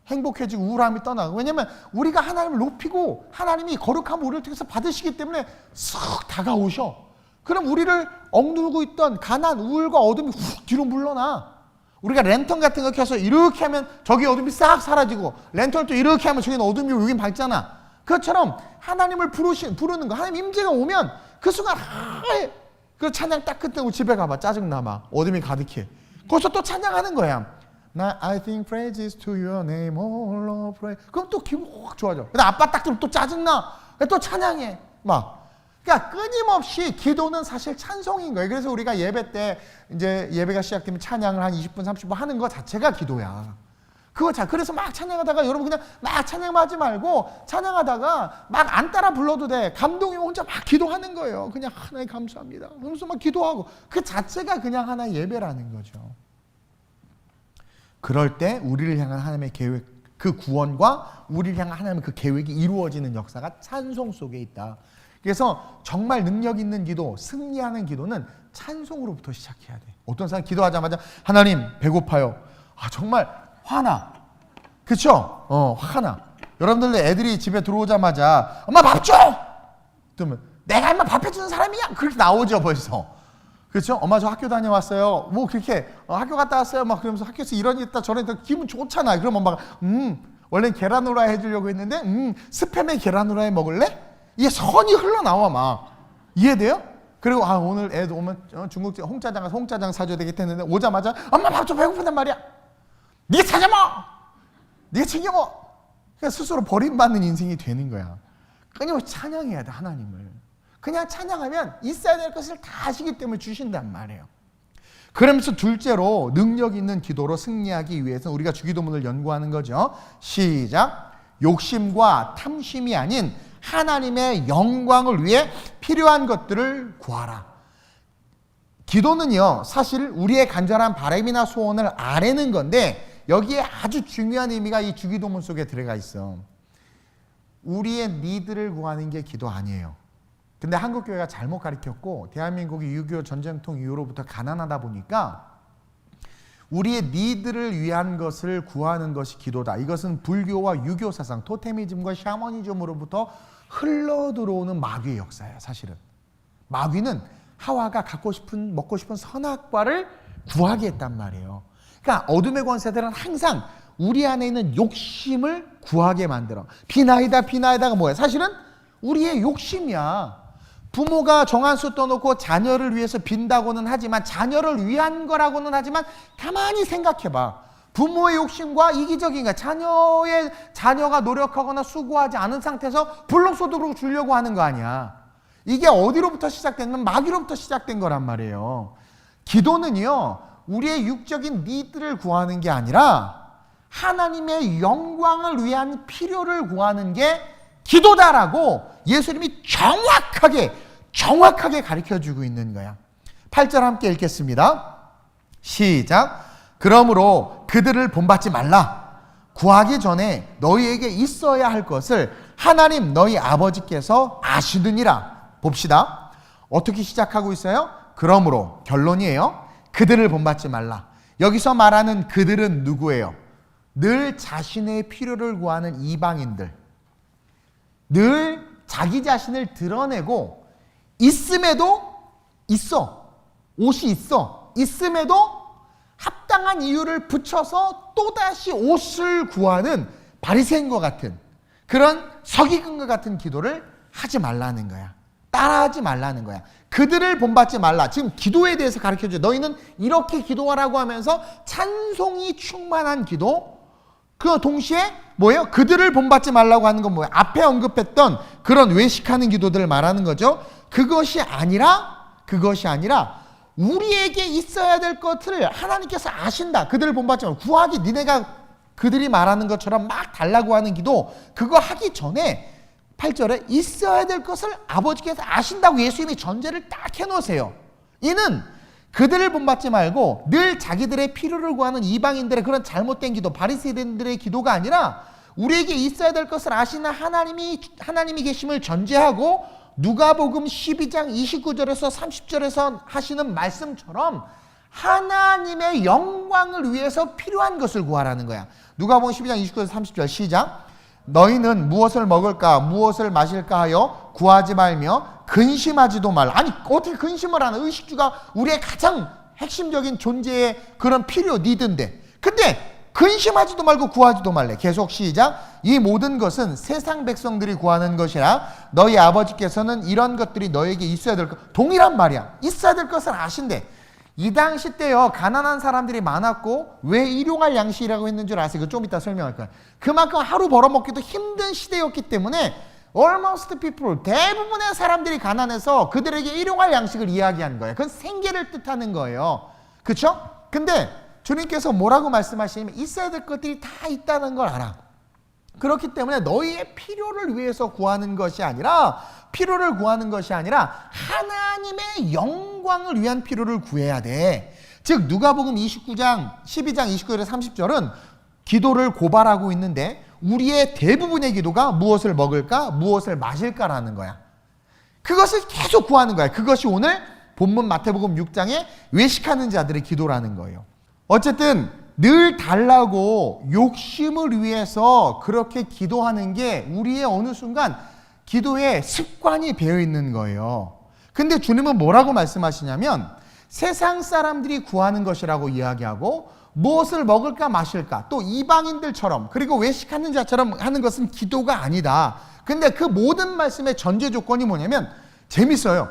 [SPEAKER 1] 행복해지고 우울함이 떠나고. 왜냐면 우리가 하나님을 높이고 하나님이 거룩한 우리를 통해서 받으시기 때문에 쓱 다가오셔. 그럼 우리를 억누르고 있던 가난, 우울과 어둠이 훅 뒤로 물러나. 우리가 랜턴 같은 거 켜서 이렇게 하면 저기 어둠이 싹 사라지고, 랜턴을 또 이렇게 하면 저기는 어둠이고 여긴 밝잖아. 그것처럼 하나님을 부르는 거, 하나님 임재가 오면 그 순간 그 찬양 딱 끝내고 집에 가봐. 짜증나 막 어둠이 가득해. 거기서 또 찬양하는 거야. I sing praises to your name, oh Lord, pray. 그럼 또 기분 확 좋아져. 근데 아빠 딱 들으면 또 짜증나. 또 찬양해. 막. 그러니까 끊임없이 기도는 사실 찬송인 거예요. 그래서 우리가 예배 때 이제 예배가 시작되면 찬양을 한 20분, 30분 하는 거 자체가 기도야. 그래서 막 찬양하다가 여러분 그냥 막 찬양만 하지 말고 찬양하다가 막 안 따라 불러도 돼. 감동이면 혼자 막 기도하는 거예요. 그냥 하나님 감사합니다. 그러면서 막 기도하고 그 자체가 그냥 하나의 예배라는 거죠. 그럴 때 우리를 향한 하나님의 계획, 그 구원과 우리를 향한 하나님의 그 계획이 이루어지는 역사가 찬송 속에 있다. 그래서 정말 능력 있는 기도, 승리하는 기도는 찬송으로부터 시작해야 돼. 어떤 사람 기도하자마자 하나님 배고파요. 정말 화나. 그쵸? 화나. 여러분들 애들이 집에 들어오자마자 엄마 밥 줘! 그러면 내가 엄마 밥 해주는 사람이야? 그렇게 나오죠 벌써. 그렇죠? 엄마 저 학교 다녀왔어요. 뭐 그렇게 학교 갔다 왔어요. 막 그러면서 학교에서 이런 일 있다 저런 일 있다 기분 좋잖아. 그럼 엄마가 원래는 계란 후라이 해주려고 했는데 스팸에 계란 후라이 먹을래? 이게 선이 흘러나와 막. 이해돼요? 그리고 오늘 애들 오면 중국집 홍짜장 가서 홍짜장 사줘야 되겠다 했는데 오자마자 엄마 밥 좀 배고프단 말이야. 네가 찾아 먹어. 네가 챙겨 먹어. 그러니까 스스로 버림받는 인생이 되는 거야. 끊임없이 찬양해야 돼 하나님을. 그냥 찬양하면 있어야 될 것을 다 하시기 때문에 주신단 말이에요. 그러면서 둘째로 능력 있는 기도로 승리하기 위해서 우리가 주기도문을 연구하는 거죠. 시작. 욕심과 탐심이 아닌 하나님의 영광을 위해 필요한 것들을 구하라. 기도는요, 사실 우리의 간절한 바람이나 소원을 아뢰는 건데 여기에 아주 중요한 의미가 이 주기도문 속에 들어가 있어. 우리의 니드를 구하는 게 기도 아니에요. 근데 한국교회가 잘못 가르쳤고 대한민국이 6.25 전쟁통 이후로부터 가난하다 보니까 우리의 니드를 위한 것을 구하는 것이 기도다. 이것은 불교와 유교 사상, 토테미즘과 샤머니즘으로부터 흘러들어오는 마귀의 역사예요. 사실은 마귀는 하와가 먹고 싶은 선악과를 구하게 했단 말이에요. 그러니까 어둠의 권세들은 항상 우리 안에 있는 욕심을 구하게 만들어. 비나이다가 뭐야? 사실은 우리의 욕심이야. 부모가 정한수 떠놓고 자녀를 위해서 빈다고는 하지만, 자녀를 위한 거라고는 하지만 가만히 생각해봐. 부모의 욕심과 이기적인 거야. 자녀가 노력하거나 수고하지 않은 상태에서 불로소득으로 주려고 하는 거 아니야. 이게 어디로부터 시작됐냐면 마귀로부터 시작된 거란 말이에요. 기도는요, 우리의 육적인 니드를 구하는 게 아니라 하나님의 영광을 위한 필요를 구하는 게 기도다라고 예수님이 정확하게 가르쳐주고 있는 거야. 8절 함께 읽겠습니다. 시작. 그러므로 그들을 본받지 말라. 구하기 전에 너희에게 있어야 할 것을 하나님 너희 아버지께서 아시느니라. 봅시다. 어떻게 시작하고 있어요? 그러므로 결론이에요. 그들을 본받지 말라. 여기서 말하는 그들은 누구예요? 늘 자신의 필요를 구하는 이방인들. 늘 자기 자신을 드러내고 옷이 있음에도 합당한 이유를 붙여서 또다시 옷을 구하는 바리새인과 같은 그런 서기관과 같은 기도를 하지 말라는 거야. 따라하지 말라는 거야. 그들을 본받지 말라. 지금 기도에 대해서 가르쳐줘요. 너희는 이렇게 기도하라고 하면서 찬송이 충만한 기도. 그 동시에 뭐예요? 그들을 본받지 말라고 하는 건 뭐예요? 앞에 언급했던 그런 외식하는 기도들을 말하는 거죠. 그것이 아니라 우리에게 있어야 될 것을 하나님께서 아신다. 그들을 본받지 말고 구하기, 니네가 그들이 말하는 것처럼 막 달라고 하는 기도, 그거 하기 전에 8절에 있어야 될 것을 아버지께서 아신다고 예수님이 전제를 딱 해놓으세요. 이는 그들을 본받지 말고 늘 자기들의 필요를 구하는 이방인들의 그런 잘못된 기도, 바리새인들의 기도가 아니라 우리에게 있어야 될 것을 아시는 하나님이 계심을 전제하고 누가복음 12장 29절에서 30절에서 하시는 말씀처럼 하나님의 영광을 위해서 필요한 것을 구하라는 거야. 누가복음 12장 29에서 30절 시작. 너희는 무엇을 먹을까 무엇을 마실까 하여 구하지 말며 근심하지도 말라. 아니 어떻게 근심을 하나? 의식주가 우리의 가장 핵심적인 존재의 그런 필요 니드인데, 근데 근심하지도 말고 구하지도 말래. 계속 시작. 이 모든 것은 세상 백성들이 구하는 것이라 너희 아버지께서는 이런 것들이 너에게 있어야 될 것. 동일한 말이야. 있어야 될 것을 아신대. 이 당시 때요 가난한 사람들이 많았고 왜 일용할 양식이라고 했는 줄 아세요? 좀 이따 설명할 거야. 그만큼 하루 벌어먹기도 힘든 시대였기 때문에 almost people, 대부분의 사람들이 가난해서 그들에게 일용할 양식을 이야기한 거예요. 그건 생계를 뜻하는 거예요. 그렇죠? 근데 주님께서 뭐라고 말씀하시냐면 있어야 될 것들이 다 있다는 걸 알아. 그렇기 때문에 너희의 필요를 위해서 구하는 것이 아니라, 필요를 구하는 것이 아니라 하나님의 영광을 위한 필요를 구해야 돼. 즉 누가복음 12장 29절에서 30절은 기도를 고발하고 있는데 우리의 대부분의 기도가 무엇을 먹을까 무엇을 마실까라는 거야. 그것을 계속 구하는 거야. 그것이 오늘 본문 마태복음 6장에 외식하는 자들의 기도라는 거예요. 어쨌든 늘 달라고 욕심을 위해서 그렇게 기도하는 게 우리의 어느 순간 기도에 습관이 배어 있는 거예요. 근데 주님은 뭐라고 말씀하시냐면 세상 사람들이 구하는 것이라고 이야기하고 무엇을 먹을까 마실까 또 이방인들처럼 그리고 외식하는 자처럼 하는 것은 기도가 아니다. 근데 그 모든 말씀의 전제 조건이 뭐냐면 재밌어요.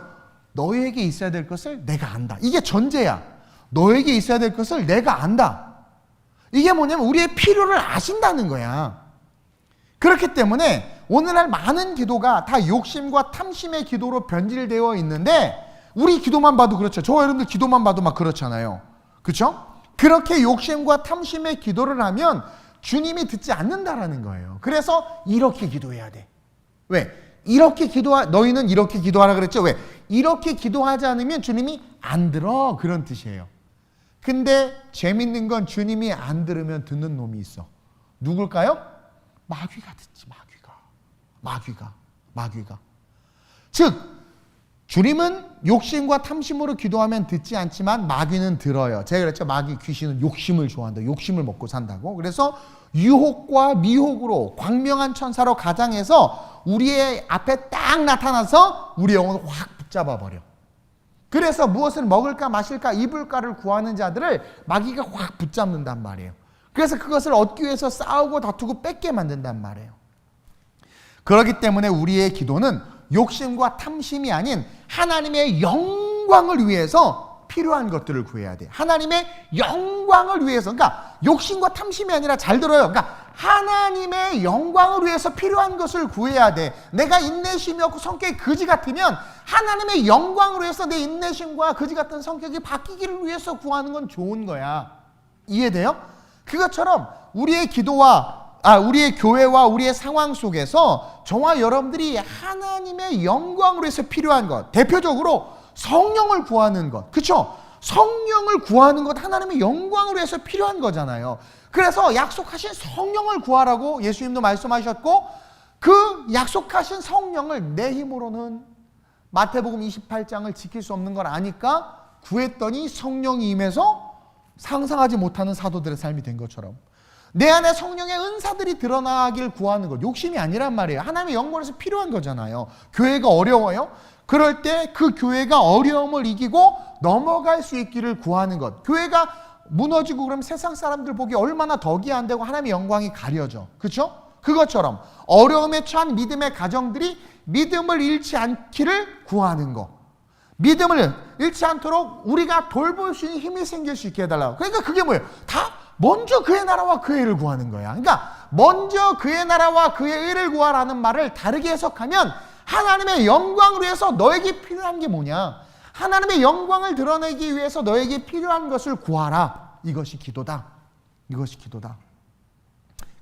[SPEAKER 1] 너희에게 있어야 될 것을 내가 안다. 이게 전제야. 너에게 있어야 될 것을 내가 안다. 이게 뭐냐면 우리의 필요를 아신다는 거야. 그렇기 때문에 오늘날 많은 기도가 다 욕심과 탐심의 기도로 변질되어 있는데 우리 기도만 봐도 그렇죠. 저 여러분들 기도만 봐도 막 그렇잖아요. 그렇죠? 그렇게 욕심과 탐심의 기도를 하면 주님이 듣지 않는다라는 거예요. 그래서 이렇게 기도해야 돼. 왜? 너희는 이렇게 기도하라 그랬죠? 왜? 이렇게 기도하지 않으면 주님이 안 들어. 그런 뜻이에요. 근데 재밌는 건 주님이 안 듣는 놈이 있어. 누굴까요? 마귀가 듣지. 마귀가. 즉 주님은 욕심과 탐심으로 기도하면 듣지 않지만 마귀는 들어요. 제가 그랬죠. 마귀 귀신은 욕심을 좋아한다. 욕심을 먹고 산다고. 그래서 유혹과 미혹으로 광명한 천사로 가장해서 우리의 앞에 딱 나타나서 우리 영혼을 확 붙잡아 버려. 그래서 무엇을 먹을까 마실까 입을까를 구하는 자들을 마귀가 확 붙잡는단 말이에요. 그래서 그것을 얻기 위해서 싸우고 다투고 뺏게 만든단 말이에요. 그렇기 때문에 우리의 기도는 욕심과 탐심이 아닌 하나님의 영광을 위해서 필요한 것들을 구해야 돼. 하나님의 영광을 위해서. 그러니까 욕심과 탐심이 아니라 잘 들어요. 그러니까 하나님의 영광을 위해서 필요한 것을 구해야 돼. 내가 인내심이 없고 성격이 거지 같으면 하나님의 영광을 위해서 내 인내심과 거지 같은 성격이 바뀌기를 위해서 구하는 건 좋은 거야. 이해돼요? 그것처럼 우리의 우리의 교회와 우리의 상황 속에서 저와 여러분들이 하나님의 영광을 위해서 필요한 것, 대표적으로 성령을 구하는 것, 그렇죠? 성령을 구하는 것 하나님의 영광을 위해서 필요한 거잖아요. 그래서 약속하신 성령을 구하라고 예수님도 말씀하셨고 그 약속하신 성령을 내 힘으로는 마태복음 28장을 지킬 수 없는 걸 아니까 구했더니 성령이 임해서 상상하지 못하는 사도들의 삶이 된 것처럼 내 안에 성령의 은사들이 드러나길 구하는 것. 욕심이 아니란 말이에요. 하나님의 영광에서 필요한 거잖아요. 교회가 어려워요? 그럴 때 그 교회가 어려움을 이기고 넘어갈 수 있기를 구하는 것. 교회가 무너지고 그러면 세상 사람들 보기 얼마나 덕이 안 되고 하나님의 영광이 가려져. 그렇죠? 그것처럼 어려움에 처한 믿음의 가정들이 믿음을 잃지 않기를 구하는 것. 믿음을 잃지 않도록 우리가 돌볼 수 있는 힘이 생길 수 있게 해달라고. 그러니까 그게 뭐예요? 다 먼저 그의 나라와 그의 의를 구하는 거야. 그러니까 먼저 그의 나라와 그의 의를 구하라는 말을 다르게 해석하면 하나님의 영광을 위해서 너에게 필요한 게 뭐냐? 하나님의 영광을 드러내기 위해서 너에게 필요한 것을 구하라. 이것이 기도다. 이것이 기도다.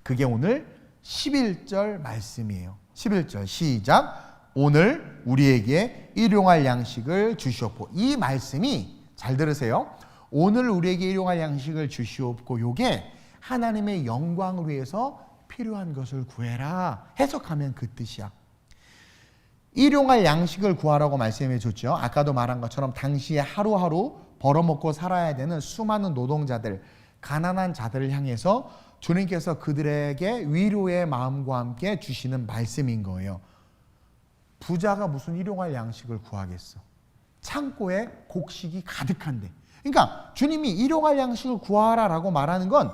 [SPEAKER 1] 그게 오늘 11절 말씀이에요. 11절 시작. 오늘 우리에게 일용할 양식을 주시옵고. 이 말씀이 잘 들으세요. 오늘 우리에게 일용할 양식을 주시옵고. 요게 하나님의 영광을 위해서 필요한 것을 구해라. 해석하면 그 뜻이야. 일용할 양식을 구하라고 말씀해 줬죠. 아까도 말한 것처럼 당시에 하루하루 벌어먹고 살아야 되는 수많은 노동자들, 가난한 자들을 향해서 주님께서 그들에게 위로의 마음과 함께 주시는 말씀인 거예요. 부자가 무슨 일용할 양식을 구하겠어? 창고에 곡식이 가득한데. 그러니까 주님이 일용할 양식을 구하라라고 말하는 건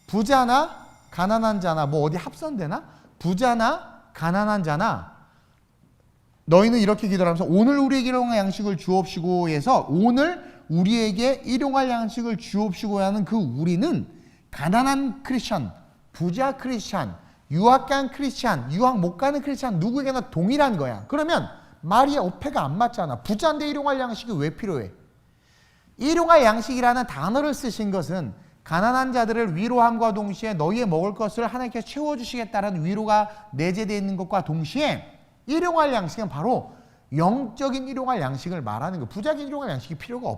[SPEAKER 1] 부자나 가난한 자나 뭐 어디 합선되나? 부자나 가난한 자나 너희는 이렇게 기도를 하면서 오늘 우리에게 일용할 양식을 주옵시고 해서 오늘 우리에게 일용할 양식을 주옵시고 하는 그 우리는 가난한 크리스천, 부자 크리스천, 유학 간 크리스천, 유학 못 가는 크리스천 누구에게나 동일한 거야. 그러면 말이 어폐가 안 맞잖아. 부자인데 일용할 양식이 왜 필요해? 일용할 양식이라는 단어를 쓰신 것은 가난한 자들을 위로함과 동시에 너희의 먹을 것을 하나님께서 채워주시겠다는 위로가 내재되어 있는 것과 동시에 일용할 양식은 바로 영적인 일용할 양식을 말하는 거. 부자적인 일용할 양식이 필요가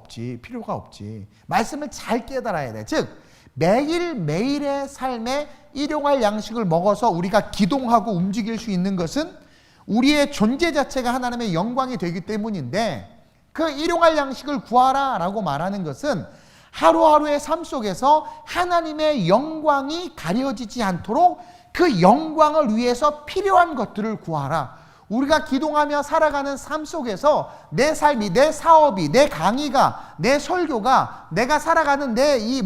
[SPEAKER 1] 없지. 말씀을 잘 깨달아야 돼. 즉 매일매일의 삶에 일용할 양식을 먹어서 우리가 기동하고 움직일 수 있는 것은 우리의 존재 자체가 하나님의 영광이 되기 때문인데 그 일용할 양식을 구하라 라고 말하는 것은 하루하루의 삶 속에서 하나님의 영광이 가려지지 않도록 그 영광을 위해서 필요한 것들을 구하라. 우리가 기동하며 살아가는 삶 속에서 내 삶이, 내 사업이, 내 강의가, 내 설교가, 내가 살아가는 내 이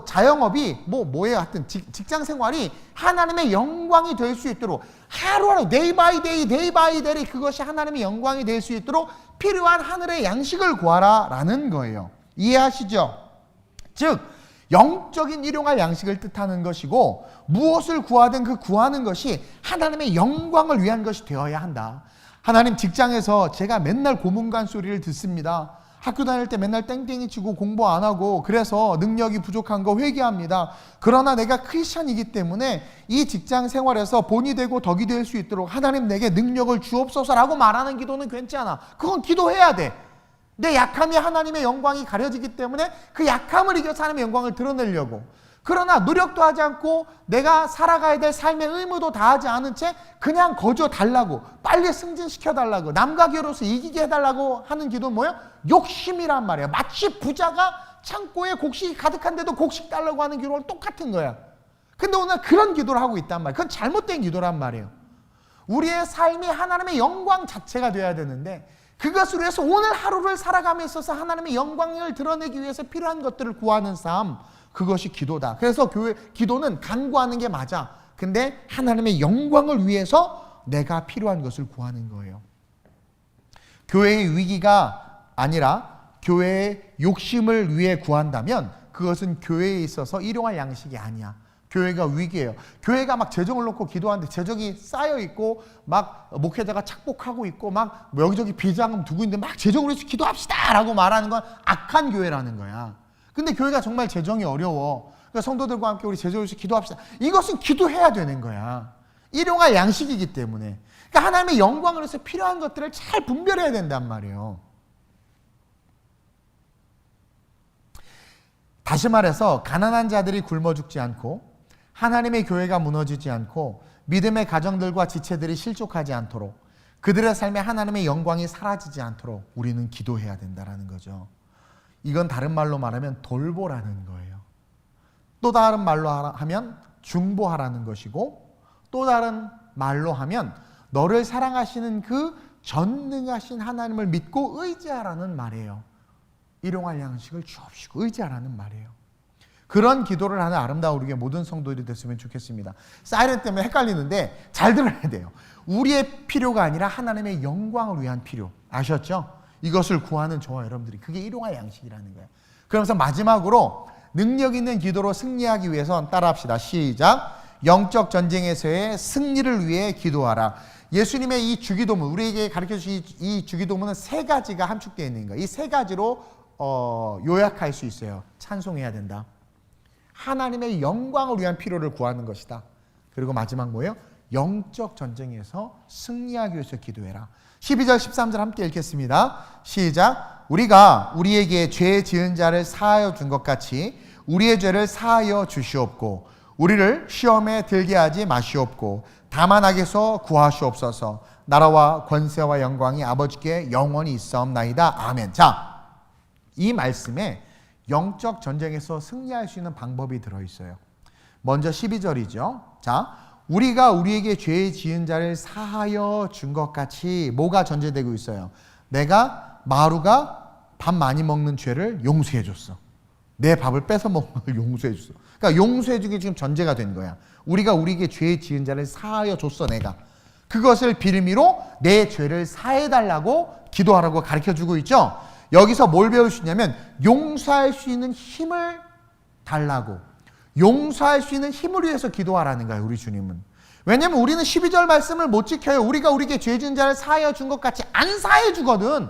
[SPEAKER 1] 자영업이 뭐예요? 하여튼 직장 생활이 하나님의 영광이 될 수 있도록 하루하루 데이 바이 데이 그것이 하나님의 영광이 될 수 있도록 필요한 하늘의 양식을 구하라 라는 거예요. 이해하시죠? 즉 영적인 일용할 양식을 뜻하는 것이고 무엇을 구하든 그 구하는 것이 하나님의 영광을 위한 것이 되어야 한다. 하나님 직장에서 제가 맨날 고문관 소리를 듣습니다. 학교 다닐 때 맨날 땡땡이 치고 공부 안 하고 그래서 능력이 부족한 거 회개합니다. 그러나 내가 크리스천이기 때문에 이 직장 생활에서 본이 되고 덕이 될 수 있도록 하나님 내게 능력을 주옵소서라고 말하는 기도는 괜찮아. 그건 기도해야 돼. 내 약함이 하나님의 영광이 가려지기 때문에 그 약함을 이겨서 하나님의 영광을 드러내려고. 그러나 노력도 하지 않고 내가 살아가야 될 삶의 의무도 다하지 않은 채 그냥 거저 달라고, 빨리 승진시켜 달라고, 남과 결혼해서 이기게 해달라고 하는 기도는 뭐예요? 욕심이란 말이에요. 마치 부자가 창고에 곡식이 가득한데도 곡식 달라고 하는 기도랑 똑같은 거야. 근데 오늘 그런 기도를 하고 있단 말이에요. 그건 잘못된 기도란 말이에요. 우리의 삶이 하나님의 영광 자체가 돼야 되는데 그것을 위해서 오늘 하루를 살아감에 있어서 하나님의 영광을 드러내기 위해서 필요한 것들을 구하는 삶, 그것이 기도다. 그래서 기도는 간구하는 게 맞아. 근데 하나님의 영광을 위해서 내가 필요한 것을 구하는 거예요. 교회의 위기가 아니라 교회의 욕심을 위해 구한다면 그것은 교회에 있어서 일용할 양식이 아니야. 교회가 위기예요. 교회가 막 재정을 놓고 기도하는데 재정이 쌓여있고 막 목회자가 착복하고 있고 막 여기저기 비자금 두고 있는데 막 재정으로 해서 기도합시다 라고 말하는 건 악한 교회라는 거야. 근데 교회가 정말 재정이 어려워. 그러니까 성도들과 함께 우리 재정으로 해서 기도합시다. 이것은 기도해야 되는 거야. 일용할 양식이기 때문에. 그러니까 하나님의 영광을 위해서 필요한 것들을 잘 분별해야 된단 말이에요. 다시 말해서 가난한 자들이 굶어 죽지 않고 하나님의 교회가 무너지지 않고 믿음의 가정들과 지체들이 실족하지 않도록 그들의 삶에 하나님의 영광이 사라지지 않도록 우리는 기도해야 된다는 거죠. 이건 다른 말로 말하면 돌보라는 거예요. 또 다른 말로 하면 중보하라는 것이고 또 다른 말로 하면 너를 사랑하시는 그 전능하신 하나님을 믿고 의지하라는 말이에요. 일용할 양식을 주옵시고 의지하라는 말이에요. 그런 기도를 하는 아름다운 우리의 모든 성도들이 됐으면 좋겠습니다. 사이렌 때문에 헷갈리는데 잘 들어야 돼요. 우리의 필요가 아니라 하나님의 영광을 위한 필요. 아셨죠? 이것을 구하는 저와 여러분들이 그게 일용할 양식이라는 거예요. 그러면서 마지막으로 능력 있는 기도로 승리하기 위해선 따라합시다. 시작. 영적 전쟁에서의 승리를 위해 기도하라. 예수님의 이 주기도문, 우리에게 가르쳐 주신 이 주기도문은 세 가지가 함축되어 있는 거예요. 이 세 가지로 요약할 수 있어요. 찬송해야 된다. 하나님의 영광을 위한 필요를 구하는 것이다. 그리고 마지막 뭐예요? 영적 전쟁에서 승리하기 위해서 기도해라. 12절 13절 함께 읽겠습니다. 시작. 우리가 우리에게 죄 지은 자를 사하여 준 것 같이 우리의 죄를 사하여 주시옵고 우리를 시험에 들게 하지 마시옵고 다만 악에서 구하시옵소서. 나라와 권세와 영광이 아버지께 영원히 있사옵나이다. 아멘. 자, 이 말씀에 영적 전쟁에서 승리할 수 있는 방법이 들어있어요. 먼저 12절이죠. 자, 우리가 우리에게 죄 지은 자를 사하여 준 것 같이 뭐가 전제되고 있어요? 내가 마루가 밥 많이 먹는 죄를 용서해 줬어. 내 밥을 뺏어 먹는 걸 용서해 줬어. 그러니까 용서해 주기 지금 전제가 된 거야. 우리가 우리에게 죄 지은 자를 사하여 줬어 내가. 그것을 빌미로 내 죄를 사해 달라고 기도하라고 가르쳐 주고 있죠. 여기서 뭘 배울 수 있냐면 용서할 수 있는 힘을 달라고, 용서할 수 있는 힘을 위해서 기도하라는 거예요. 우리 주님은. 왜냐면 우리는 12절 말씀을 못 지켜요. 우리가 우리에게 죄 지은 자를 사하여 준 것 같이 안 사해 주거든.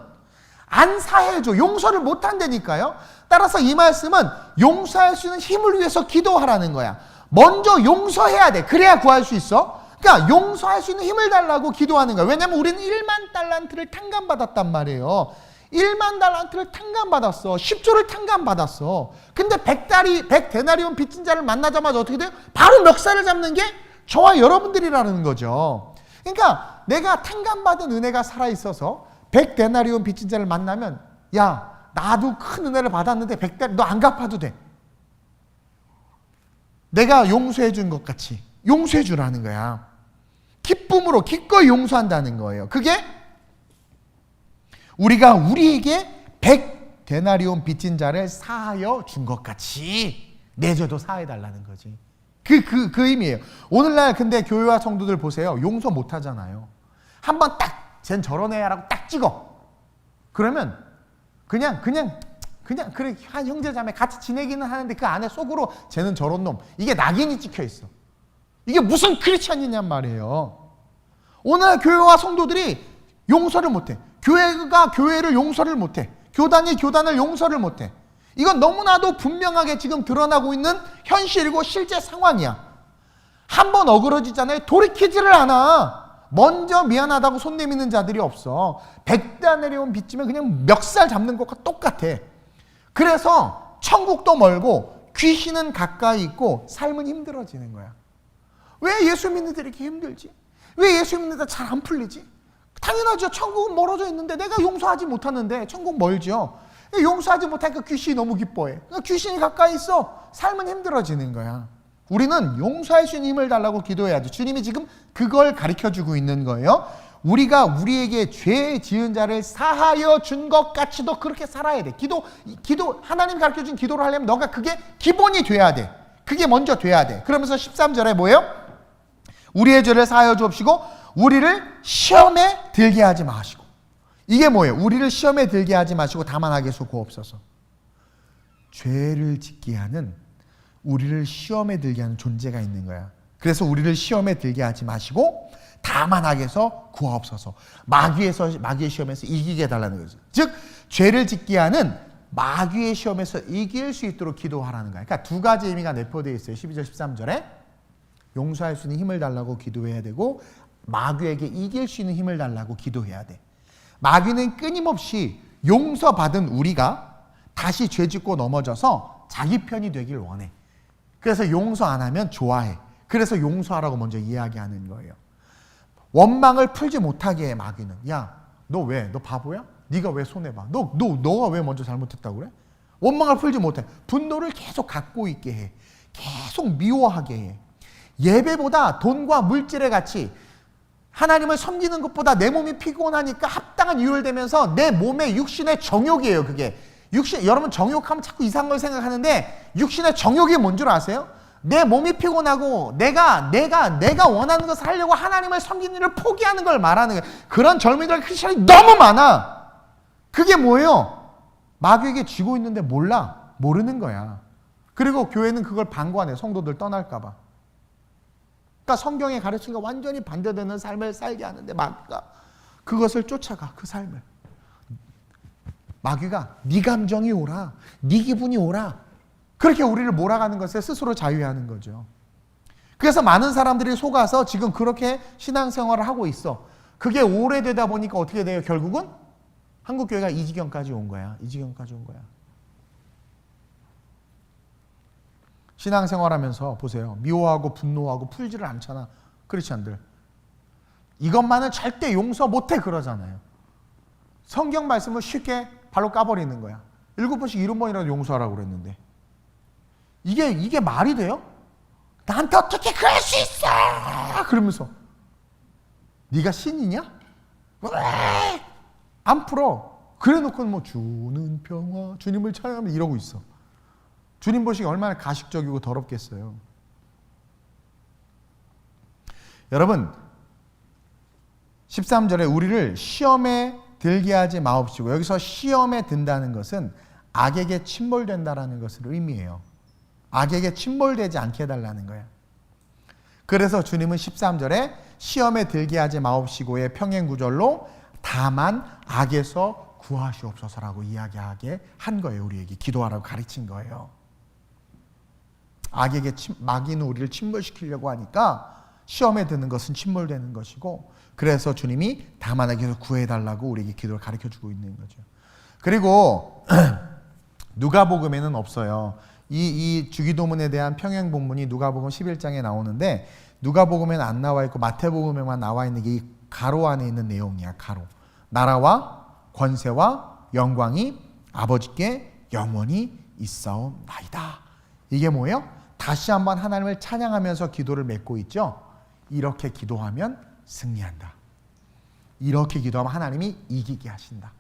[SPEAKER 1] 안 사해 줘. 용서를 못 한다니까요. 따라서 이 말씀은 용서할 수 있는 힘을 위해서 기도하라는 거야. 먼저 용서해야 돼. 그래야 구할 수 있어. 그러니까 용서할 수 있는 힘을 달라고 기도하는 거야. 왜냐면 우리는 1만 달란트를 탕감받았단 말이에요. 1만 달란트를 탕감받았어. 10조를 탕감받았어. 근데 100데나리온 빚진 자를 만나자마자 어떻게 돼요? 바로 멱살을 잡는 게 저와 여러분들이라는 거죠. 그러니까 내가 탕감받은 은혜가 살아있어서 100데나리온 빚진 자를 만나면 야, 나도 큰 은혜를 받았는데 100데나리온 너 안 갚아도 돼. 내가 용서해 준 것 같이 용서해 주라는 거야. 기쁨으로 기꺼이 용서한다는 거예요. 그게 우리가 우리에게 100데나리온 빚진 자를 사하여 준 것 같이 내 죄도 사해 달라는 거지. 그 의미예요. 오늘날 근데 교회와 성도들 보세요. 용서 못 하잖아요. 한번 딱 쟨 저런 애야라고 딱 찍어. 그러면 그냥 그래 한 형제 자매 같이 지내기는 하는데 그 안에 속으로 쟤는 저런 놈. 이게 낙인이 찍혀 있어. 이게 무슨 크리스찬이냔 말이에요. 오늘 교회와 성도들이 용서를 못해. 교회가 교회를 용서를 못해. 교단이 교단을 용서를 못해. 이건 너무나도 분명하게 지금 드러나고 있는 현실이고 실제 상황이야. 한번 어그러지잖아요. 돌이키지를 않아. 먼저 미안하다고 손 내미는 자들이 없어. 100데나리온 빚지면 그냥 멱살 잡는 것과 똑같아. 그래서 천국도 멀고 귀신은 가까이 있고 삶은 힘들어지는 거야. 왜 예수 믿는 데들이 이렇게 힘들지? 왜 예수 믿는 데 잘 안 풀리지? 당연하죠. 천국은 멀어져 있는데 내가 용서하지 못하는데 천국 멀죠. 용서하지 못하니까 귀신이 너무 기뻐해. 그러니까 귀신이 가까이 있어. 삶은 힘들어지는 거야. 우리는 용서할 수 있는 힘을 달라고 기도해야죠. 주님이 지금 그걸 가르쳐주고 있는 거예요. 우리가 우리에게 죄 지은 자를 사하여 준 것 같이도 그렇게 살아야 돼. 기도 하나님 가르쳐준 기도를 하려면 너가 그게 기본이 돼야 돼. 그게 먼저 돼야 돼. 그러면서 13절에 뭐예요? 우리의 죄를 사하여 주옵시고 우리를 시험에 들게 하지 마시고. 이게 뭐예요? 우리를 시험에 들게 하지 마시고 다만 악에서 구하옵소서. 죄를 짓게 하는, 우리를 시험에 들게 하는 존재가 있는 거야. 그래서 우리를 시험에 들게 하지 마시고 다만 악에서 구하옵소서. 마귀의 시험에서 이기게 해달라는 거죠. 즉 죄를 짓게 하는 마귀의 시험에서 이길 수 있도록 기도하라는 거야. 그러니까 두 가지 의미가 내포되어 있어요. 12절 13절에 용서할 수 있는 힘을 달라고 기도해야 되고 마귀에게 이길 수 있는 힘을 달라고 기도해야 돼. 마귀는 끊임없이 용서받은 우리가 다시 죄짓고 넘어져서 자기 편이 되길 원해. 그래서 용서 안 하면 좋아해. 그래서 용서하라고 먼저 이야기하는 거예요. 원망을 풀지 못하게 해 마귀는. 야, 너 왜? 너 바보야? 네가 왜 손해봐? 너가 왜 먼저 잘못했다고 그래? 원망을 풀지 못해. 분노를 계속 갖고 있게 해. 계속 미워하게 해. 예배보다 돈과 물질의 가치, 하나님을 섬기는 것보다 내 몸이 피곤하니까 합당한 이유를 대면서 내 몸의 육신의 정욕이에요. 그게 여러분 정욕하면 자꾸 이상한 걸 생각하는데 육신의 정욕이 뭔 줄 아세요? 내 몸이 피곤하고 내가 원하는 것을 하려고 하나님을 섬기는 일을 포기하는 걸 말하는 거예요. 그런 젊은이들 크리스천이 너무 많아. 그게 뭐예요? 마귀에게 쥐고 있는데 모르는 거야. 그리고 교회는 그걸 방관해. 성도들 떠날까 봐. 그러니까 성경의 가르침과 완전히 반대되는 삶을 살게 하는데 마귀가 그것을 쫓아가. 그 삶을. 마귀가 네 감정이 오라, 네 기분이 오라, 그렇게 우리를 몰아가는 것에 스스로 자유하는 거죠. 그래서 많은 사람들이 속아서 지금 그렇게 신앙생활을 하고 있어. 그게 오래되다 보니까 어떻게 돼요? 결국은 한국교회가 이 지경까지 온 거야. 이 지경까지 온 거야. 신앙생활하면서 보세요. 미워하고 분노하고 풀지를 않잖아. 크리스천들. 이것만은 절대 용서 못해 그러잖아요. 성경 말씀을 쉽게 발로 까버리는 거야. 7번씩 70번이라도 용서하라고 그랬는데 이게 말이 돼요? 나한테 어떻게 그럴 수 있어? 그러면서 네가 신이냐? 왜? 안 풀어. 그래놓고는 뭐 주는 평화, 주님을 찬양하면 이러고 있어. 주님 보시기 얼마나 가식적이고 더럽겠어요. 여러분 13절에 우리를 시험에 들게 하지 마옵시고, 여기서 시험에 든다는 것은 악에게 침몰된다라는 것을 의미해요. 악에게 침몰되지 않게 해달라는 거예요. 그래서 주님은 13절에 시험에 들게 하지 마옵시고의 평행구절로 다만 악에서 구하시옵소서라고 이야기하게 한 거예요. 우리에게 기도하라고 가르친 거예요. 악에게 마귀는 우리를 침몰시키려고 하니까 시험에 드는 것은 침몰되는 것이고, 그래서 주님이 다만 악에서 구해달라고 우리에게 기도를 가르쳐주고 있는 거죠. 그리고 누가복음에는 없어요. 이 주기도문에 대한 평행 본문이 누가복음 11장에 나오는데 누가복음에는 안 나와 있고 마태복음에만 나와 있는 게 이 가로 안에 있는 내용이야. 가로. 나라와 권세와 영광이 아버지께 영원히 있사옵나이다. 이게 뭐예요? 다시 한번 하나님을 찬양하면서 기도를 맺고 있죠. 이렇게 기도하면 승리한다. 이렇게 기도하면 하나님이 이기게 하신다.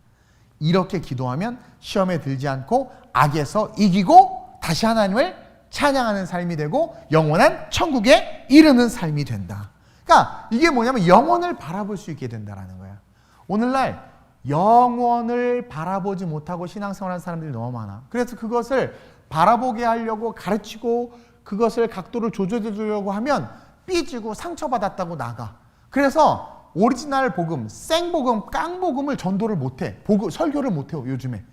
[SPEAKER 1] 이렇게 기도하면 시험에 들지 않고 악에서 이기고 다시 하나님을 찬양하는 삶이 되고 영원한 천국에 이르는 삶이 된다. 그러니까 이게 뭐냐면 영원을 바라볼 수 있게 된다는 거야. 오늘날 영원을 바라보지 못하고 신앙생활하는 사람들이 너무 많아. 그래서 그것을 바라보게 하려고 가르치고 그것을 각도를 조절해 주려고 하면 삐지고 상처받았다고 나가. 그래서 오리지널 복음, 생복음, 깡복음을 전도를 못해. 설교를 못해요 요즘에.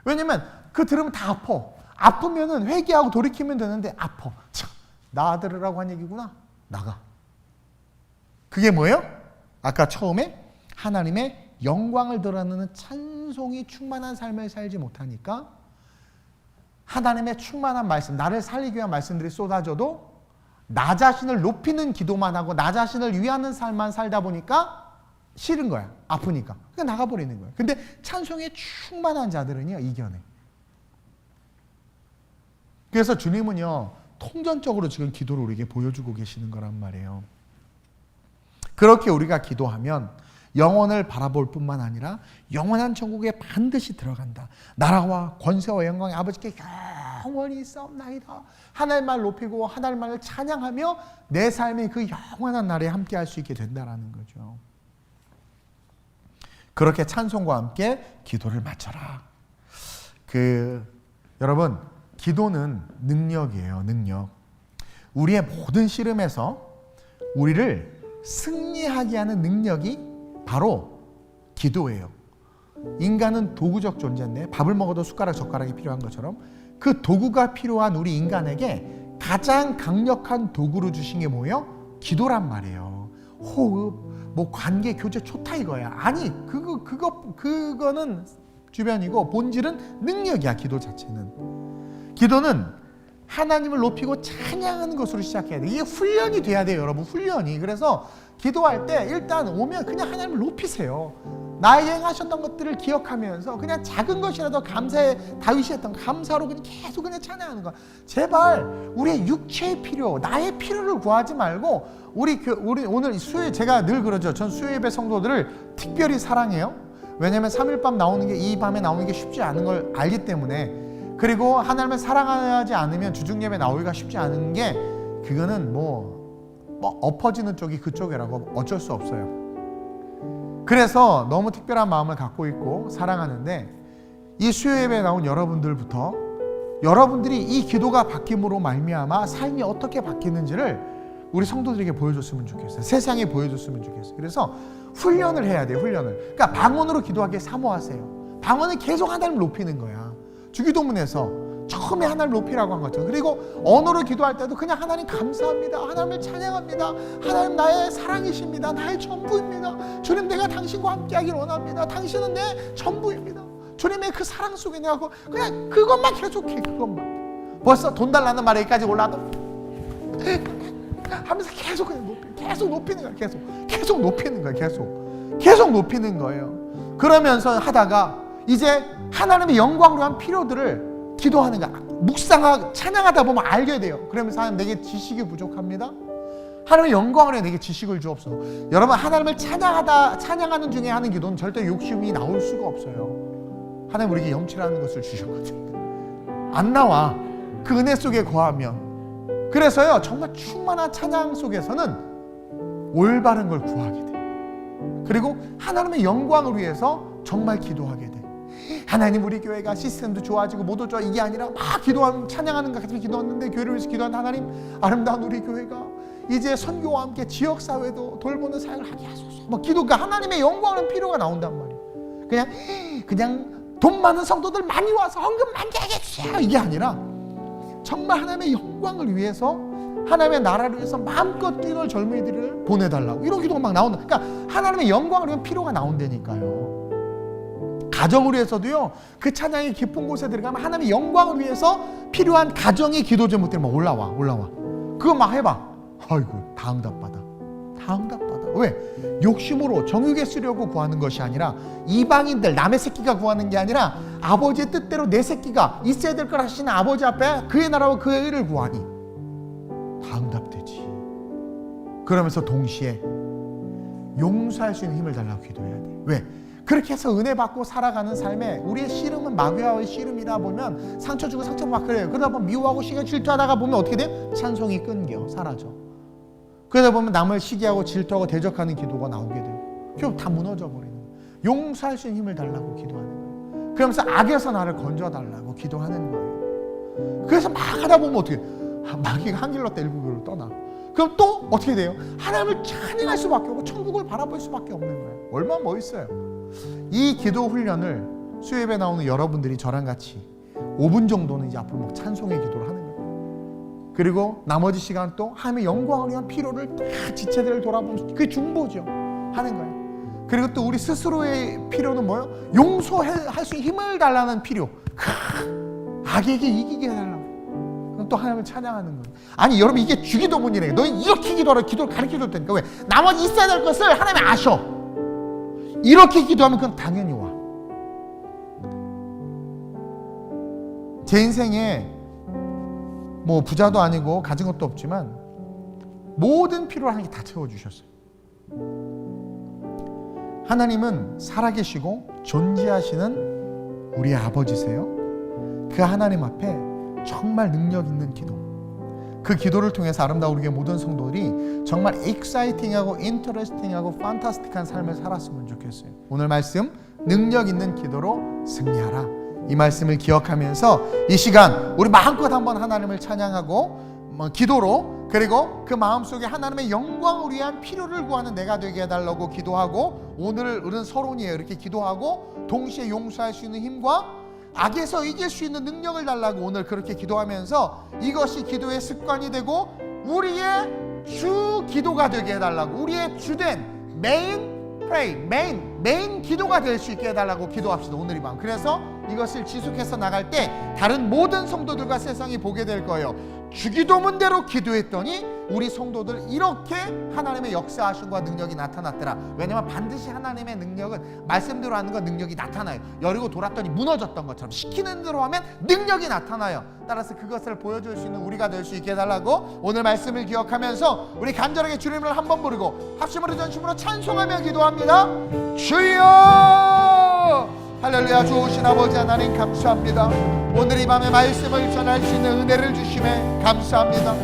[SPEAKER 1] 왜냐면 그 들으면 다 아파. 아프면은 회개하고 돌이키면 되는데 아파. 참, 나 들으라고 한 얘기구나. 나가. 그게 뭐예요? 아까 처음에 하나님의 영광을 드러내는 찬송이 충만한 삶을 살지 못하니까 하나님의 충만한 말씀, 나를 살리기 위한 말씀들이 쏟아져도 나 자신을 높이는 기도만 하고 나 자신을 위하는 삶만 살다 보니까 싫은 거야. 아프니까. 그러니까 나가버리는 거야. 근데 찬송에 충만한 자들은요, 이겨내. 그래서 주님은요, 통전적으로 지금 기도를 우리에게 보여주고 계시는 거란 말이에요. 그렇게 우리가 기도하면 영원을 바라볼 뿐만 아니라 영원한 천국에 반드시 들어간다. 나라와 권세와 영광이 아버지께 영원히 있사옵나이다. 하나님만 높이고 하나님만을 찬양하며 내 삶의 그 영원한 날에 함께 할 수 있게 된다는 거죠. 그렇게 찬송과 함께 기도를 마쳐라. 여러분, 기도는 능력이에요. 능력. 우리의 모든 씨름에서 우리를 승리하게 하는 능력이 바로 기도예요. 인간은 도구적 존재인데 밥을 먹어도 숟가락 젓가락이 필요한 것처럼 그 도구가 필요한 우리 인간에게 가장 강력한 도구로 주신 게 뭐예요? 기도란 말이에요. 호흡, 뭐 관계, 교제 좋다 이거야. 아니 그거는 주변이고 본질은 능력이야. 기도 자체는. 기도는 하나님을 높이고 찬양하는 것으로 시작해야 돼. 이게 훈련이 돼야 돼요, 여러분. 훈련이. 그래서 기도할 때 일단 오면 그냥 하나님을 높이세요. 나에게 행하셨던 것들을 기억하면서 그냥 작은 것이라도 감사해. 다윗이 했던 감사로 그냥 계속 그냥 찬양하는 거야. 제발 우리의 육체의 필요, 나의 필요를 구하지 말고 우리 오늘 수요, 제가 늘 그러죠. 전 수요 예배 성도들을 특별히 사랑해요. 왜냐하면 3일밤 나오는 게, 이 밤에 나오는 게 쉽지 않은 걸 알기 때문에. 그리고 하나님을 사랑하지 않으면 주중 예배 나오기가 쉽지 않은 게, 그거는 뭐 엎어지는 쪽이 그쪽이라고 어쩔 수 없어요. 그래서 너무 특별한 마음을 갖고 있고 사랑하는데, 이 수요 예배에 나온 여러분들부터 여러분들이 이 기도가 바뀜으로 말미암아 삶이 어떻게 바뀌는지를 우리 성도들에게 보여줬으면 좋겠어요. 세상에 보여줬으면 좋겠어요. 그래서 훈련을 해야 돼요. 훈련을. 그러니까 방언으로 기도하기에 사모하세요. 방언은 계속 하나님을 높이는 거야. 주기도문에서 처음에 하나님을 높이라고 한 거죠. 그리고 언어로 기도할 때도 그냥 하나님 감사합니다. 하나님을 찬양합니다. 하나님 나의 사랑이십니다. 나의 전부입니다. 주님, 내가 당신과 함께하길 원합니다. 당신은 내 전부입니다. 주님의 그 사랑 속에 내가 그냥 그것만 계속해. 그것만. 벌써 돈 달라는 말에 여기까지 올라도 하면서 계속 그냥 계속 높이는 거야. 계속 높이는 거야. 계속 높이는 거예요. 그러면서 하다가 이제 하나님의 영광을 위한 필요들을 기도하는 거야. 묵상하고 찬양하다 보면 알게 돼요. 그러면서 하나님, 내게 지식이 부족합니다. 하나님의 영광을 위해 내게 지식을 주옵소서. 여러분, 하나님을 찬양하는 중에 하는 기도는 절대 욕심이 나올 수가 없어요. 하나님 우리에게 염치라는 것을 주셨거든요. 안 나와. 그 은혜 속에 거하면. 그래서요, 정말 충만한 찬양 속에서는 올바른 걸 구하게 돼. 그리고 하나님의 영광을 위해서 정말 기도하게 돼. 하나님, 우리 교회가 시스템도 좋아지고 모두 좋아, 이게 아니라 막 기도하는, 찬양하는 것 같으면 기도했는데, 교회를 위해서 기도한 하나님, 아름다운 우리 교회가 이제 선교와 함께 지역사회도 돌보는 사역을 하게 하소서. 뭐 기도가 하나님의 영광은 필요가 나온단 말이에요. 그냥 돈 많은 성도들 많이 와서 헌금 많이 하게 해주세요, 이게 아니라 정말 하나님의 영광을 위해서, 하나님의 나라를 위해서 마음껏 뛰는 젊은이들을 보내달라고, 이런 기도가 막 나온다. 그러니까 하나님의 영광을 위한 필요가 나온다니까요. 가정을 위해서도요, 그 찬양의 깊은 곳에 들어가면 하나님의 영광을 위해서 필요한 가정의 기도 제목들이 막 올라와. 그거 막 해봐. 아이고, 다 응답받아. 왜? 욕심으로 정욕에 쓰려고 구하는 것이 아니라, 이방인들, 남의 새끼가 구하는 게 아니라 아버지의 뜻대로 내 새끼가 있어야 될 걸 하시는 아버지 앞에 그의 나라와 그의 의를 구하니 다 응답되지. 그러면서 동시에 용서할 수 있는 힘을 달라고 기도해야 돼. 왜? 그렇게 해서 은혜 받고 살아가는 삶에 우리의 씨름은 마귀와의 씨름이다 보면 상처 주고 상처 받고 그래요. 그러다 보면 미워하고 시기하고 질투하다가 보면 어떻게 돼? 찬송이 끊겨, 사라져. 그러다 보면 남을 시기하고 질투하고 대적하는 기도가 나오게 돼요. 결국 다 무너져 버리는 거예요. 용서할 수 있는 힘을 달라고 기도하는 거예요. 그러면서 악에서 나를 건져달라고 기도하는 거예요. 그래서 막 하다 보면 어떻게 돼? 마귀가 한 길로 일곱 길로 떠나. 그럼 또 어떻게 돼요? 하나님을 찬양할 수밖에 없고 천국을 바라볼 수밖에 없는 거예요. 얼마나 멋있어요. 이 기도 훈련을 수요예배 나오는 여러분들이 저랑 같이 5분 정도는 이제 앞으로 막 찬송의 기도를 하는 거예요. 그리고 나머지 시간 또 하나님의 영광을 위한 필요를 다 지체들을 돌아보면서, 그게 중보죠, 하는 거예요. 그리고 또 우리 스스로의 필요는 뭐예요? 용서할 수 있는 힘을 달라는 필요. 악에게 이기게 해달라고. 그럼 또 하나님을 찬양하는 거예요. 아니 여러분, 이게 주기도문이래. 너희 이렇게 기도하라. 기도를 가르쳐줄 테니까. 왜? 나머지 있어야 될 것을 하나님이 아셔. 이렇게 기도하면 그건 당연히 와. 제 인생에 뭐 부자도 아니고 가진 것도 없지만 모든 필요를 하나님께 다 채워주셨어요. 하나님은 살아계시고 존재하시는 우리 아버지세요. 그 하나님 앞에 정말 능력 있는 기도, 그 기도를 통해서 아름다운 우리의 모든 성도들이 정말 익사이팅하고 인터레스팅하고 판타스틱한 삶을 살았으면 좋겠어요. 오늘 말씀, 능력 있는 기도로 승리하라, 이 말씀을 기억하면서 이 시간 우리 마음껏 한번 하나님을 찬양하고 기도로, 그리고 그 마음속에 하나님의 영광을 위한 필요를 구하는 내가 되게 해달라고 기도하고, 오늘은 서론이에요. 이렇게 기도하고 동시에 용서할 수 있는 힘과 악에서 이길 수 있는 능력을 달라고 오늘 그렇게 기도하면서 이것이 기도의 습관이 되고 우리의 주 기도가 되게 해달라고, 우리의 주된 메인 기도가 될 수 있게 해달라고 기도합시다, 오늘 이 밤. 그래서 이것을 지속해서 나갈 때 다른 모든 성도들과 세상이 보게 될 거예요. 주기도문대로 기도했더니 우리 성도들 이렇게 하나님의 역사하심과 능력이 나타났더라. 왜냐하면 반드시 하나님의 능력은 말씀대로 하는 건 능력이 나타나요. 여리고 돌았더니 무너졌던 것처럼 시키는 대로 하면 능력이 나타나요. 따라서 그것을 보여줄 수 있는 우리가 될 수 있게 해달라고 오늘 말씀을 기억하면서 우리 간절하게 주님을 한번 부르고 합심으로 전심으로 찬송하며 기도합니다. 주여! 할렐루야. 좋으신 아버지 하나님 감사합니다. 오늘 이 밤에 말씀을 전할 수 있는 은혜를 주심에 감사합니다.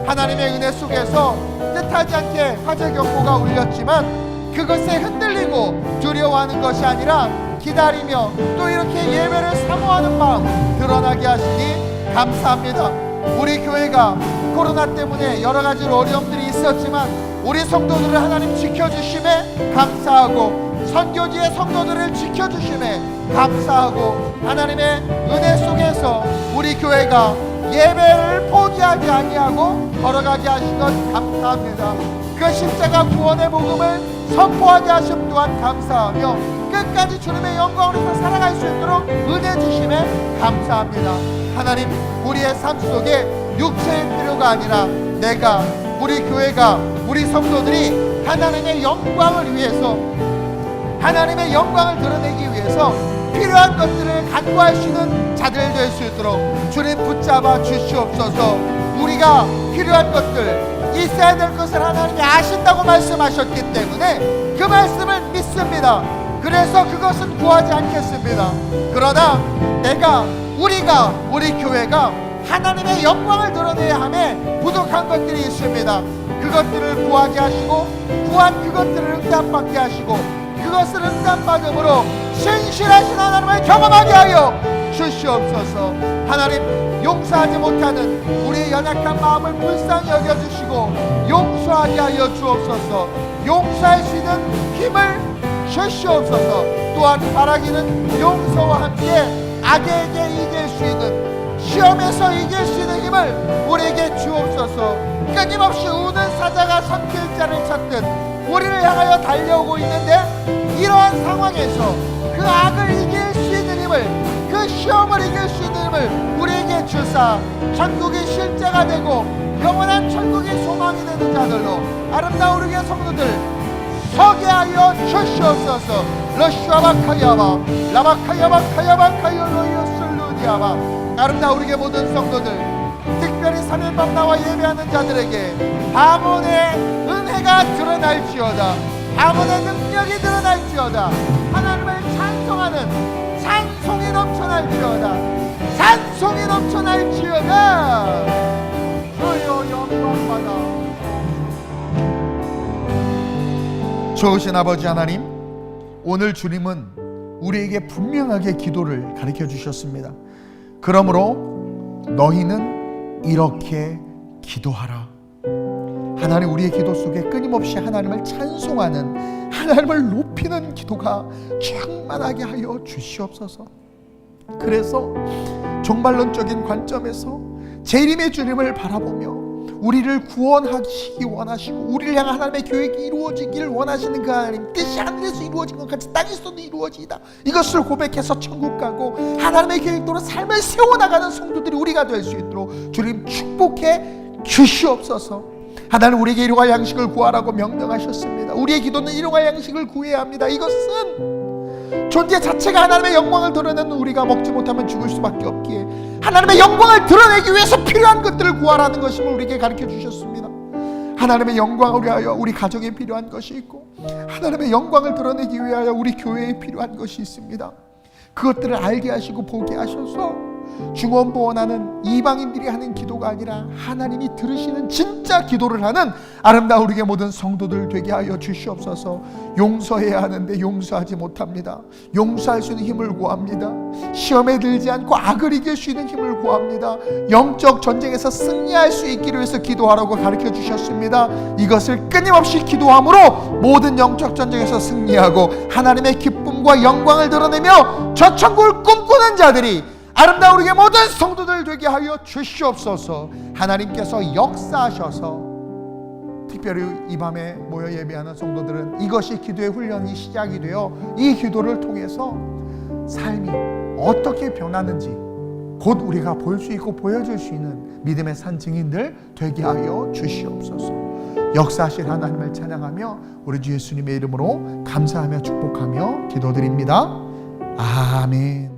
[SPEAKER 1] 하나님의 은혜 속에서 뜻하지 않게 화재 경보가 울렸지만 그것에 흔들리고 두려워하는 것이 아니라 기다리며 또 이렇게 예배를 사모하는 마음 드러나게 하시니 감사합니다. 우리 교회가 코로나 때문에 여러 가지 어려움들이 있었지만 우리 성도들을 하나님 지켜주심에 감사하고, 선교지의 성도들을 지켜주심에 감사하고, 하나님의 은혜 속에서 우리 교회가 예배를 포기하지 아니하고 걸어가게 하신 것 감사합니다. 그 십자가 구원의 복음을 선포하게 하심 또한 감사하며 끝까지 주님의 영광을 위해서 살아갈 수 있도록 은혜 주심에 감사합니다. 하나님, 우리의 삶 속에 육체의 필요가 아니라 내가, 우리 교회가, 우리 성도들이 하나님의 영광을 위해서, 하나님의 영광을 드러내기 위해서 필요한 것들을 간구할 수 있는 자들 될 수 있도록 주님 붙잡아 주시옵소서. 우리가 필요한 것들, 있어야 될 것을 하나님이 아신다고 말씀하셨기 때문에 그 말씀을 믿습니다. 그래서 그것은 구하지 않겠습니다. 그러나 우리 교회가 하나님의 영광을 드러내야 함에 부족한 것들이 있습니다. 그것들을 구하게 하시고 구한 그것들을 응답받게 하시고 그것을 응답받음으로 신실하신 하나님을 경험하게 하여 주시옵소서. 하나님, 용서하지 못하는 우리의 연약한 마음을 불쌍히 여겨주시고 용서하게 하여 주옵소서. 용서할 수 있는 힘을 주시옵소서. 또한 바라기는 용서와 함께 악에게 이길 수 있는, 시험에서 이길 수 있는 힘을 우리에게 주옵소서. 끊임없이 우는 사자가 삼킬 자를 찾듯 우리를 향하여 달려오고 있는데 이러한 상황에서 그 악을 이길 수 있는 힘을, 그 시험을 이길 수 있는 힘을 우리에게 주사 천국의 실제가 되고 영원한 천국의 소망이 되는 자들로 아름다운 우리의 성도들 서게 하여 주시옵소서. 러시아바카야바 라바카야바카야바카야로이오슬루디아바. 아름다운 우리의 모든 성도들, 특별히 3일밤 나와 예배하는 자들에게 아몬의 은혜가 드러날지어다. 아몬의 능력이 드러날지어다. 하나님을 찬송하는 찬송이 넘쳐날지어다. 찬송이 넘쳐날지어다. 주여 영광받아. 좋으신 아버지 하나님, 오늘 주님은 우리에게 분명하게 기도를 가르쳐 주셨습니다. 그러므로 너희는 이렇게 기도하라. 하나님, 우리의 기도 속에 끊임없이 하나님을 찬송하는, 하나님을 높이는 기도가 충만하게 하여 주시옵소서. 그래서 종말론적인 관점에서 재림의 주님을 바라보며 우리를 구원하시기 원하시고 우리를 향한 하나님의 계획이 이루어지기를 원하시는 그 하나님, 뜻이 하늘에서 이루어진 것 같이 땅에서도 이루어지이다, 이것을 고백해서 천국 가고 하나님의 계획대로 삶을 세워나가는 성도들이 우리가 될 수 있도록 주님 축복해 주시옵소서. 하나님, 우리에게 일용할 양식을 구하라고 명령하셨습니다. 우리의 기도는 일용할 양식을 구해야 합니다. 이것은 존재 자체가 하나님의 영광을 드러내는 우리가 먹지 못하면 죽을 수밖에 없기에 하나님의 영광을 드러내기 위해서 필요한 것들을 구하라는 것임을 우리에게 가르쳐 주셨습니다. 하나님의 영광을 위하여 우리 가정에 필요한 것이 있고 하나님의 영광을 드러내기 위하여 우리 교회에 필요한 것이 있습니다. 그것들을 알게 하시고 보게 하셔서 중원부원하는 이방인들이 하는 기도가 아니라 하나님이 들으시는 진짜 기도를 하는 아름다운 우리의 모든 성도들 되게 하여 주시옵소서. 용서해야 하는데 용서하지 못합니다. 용서할 수 있는 힘을 구합니다. 시험에 들지 않고 악을 이길 수 있는 힘을 구합니다. 영적 전쟁에서 승리할 수 있기를 위해서 기도하라고 가르쳐 주셨습니다. 이것을 끊임없이 기도함으로 모든 영적 전쟁에서 승리하고 하나님의 기쁨과 영광을 드러내며 저 천국을 꿈꾸는 자들이 아름다운 우리의 모든 성도들 되게 하여 주시옵소서. 하나님께서 역사하셔서 특별히 이 밤에 모여 예배하는 성도들은 이것이 기도의 훈련이 시작이 되어 이 기도를 통해서 삶이 어떻게 변하는지 곧 우리가 볼 수 있고 보여줄 수 있는 믿음의 산 증인들 되게 하여 주시옵소서. 역사하실 하나님을 찬양하며 우리 주 예수님의 이름으로 감사하며 축복하며 기도드립니다. 아멘.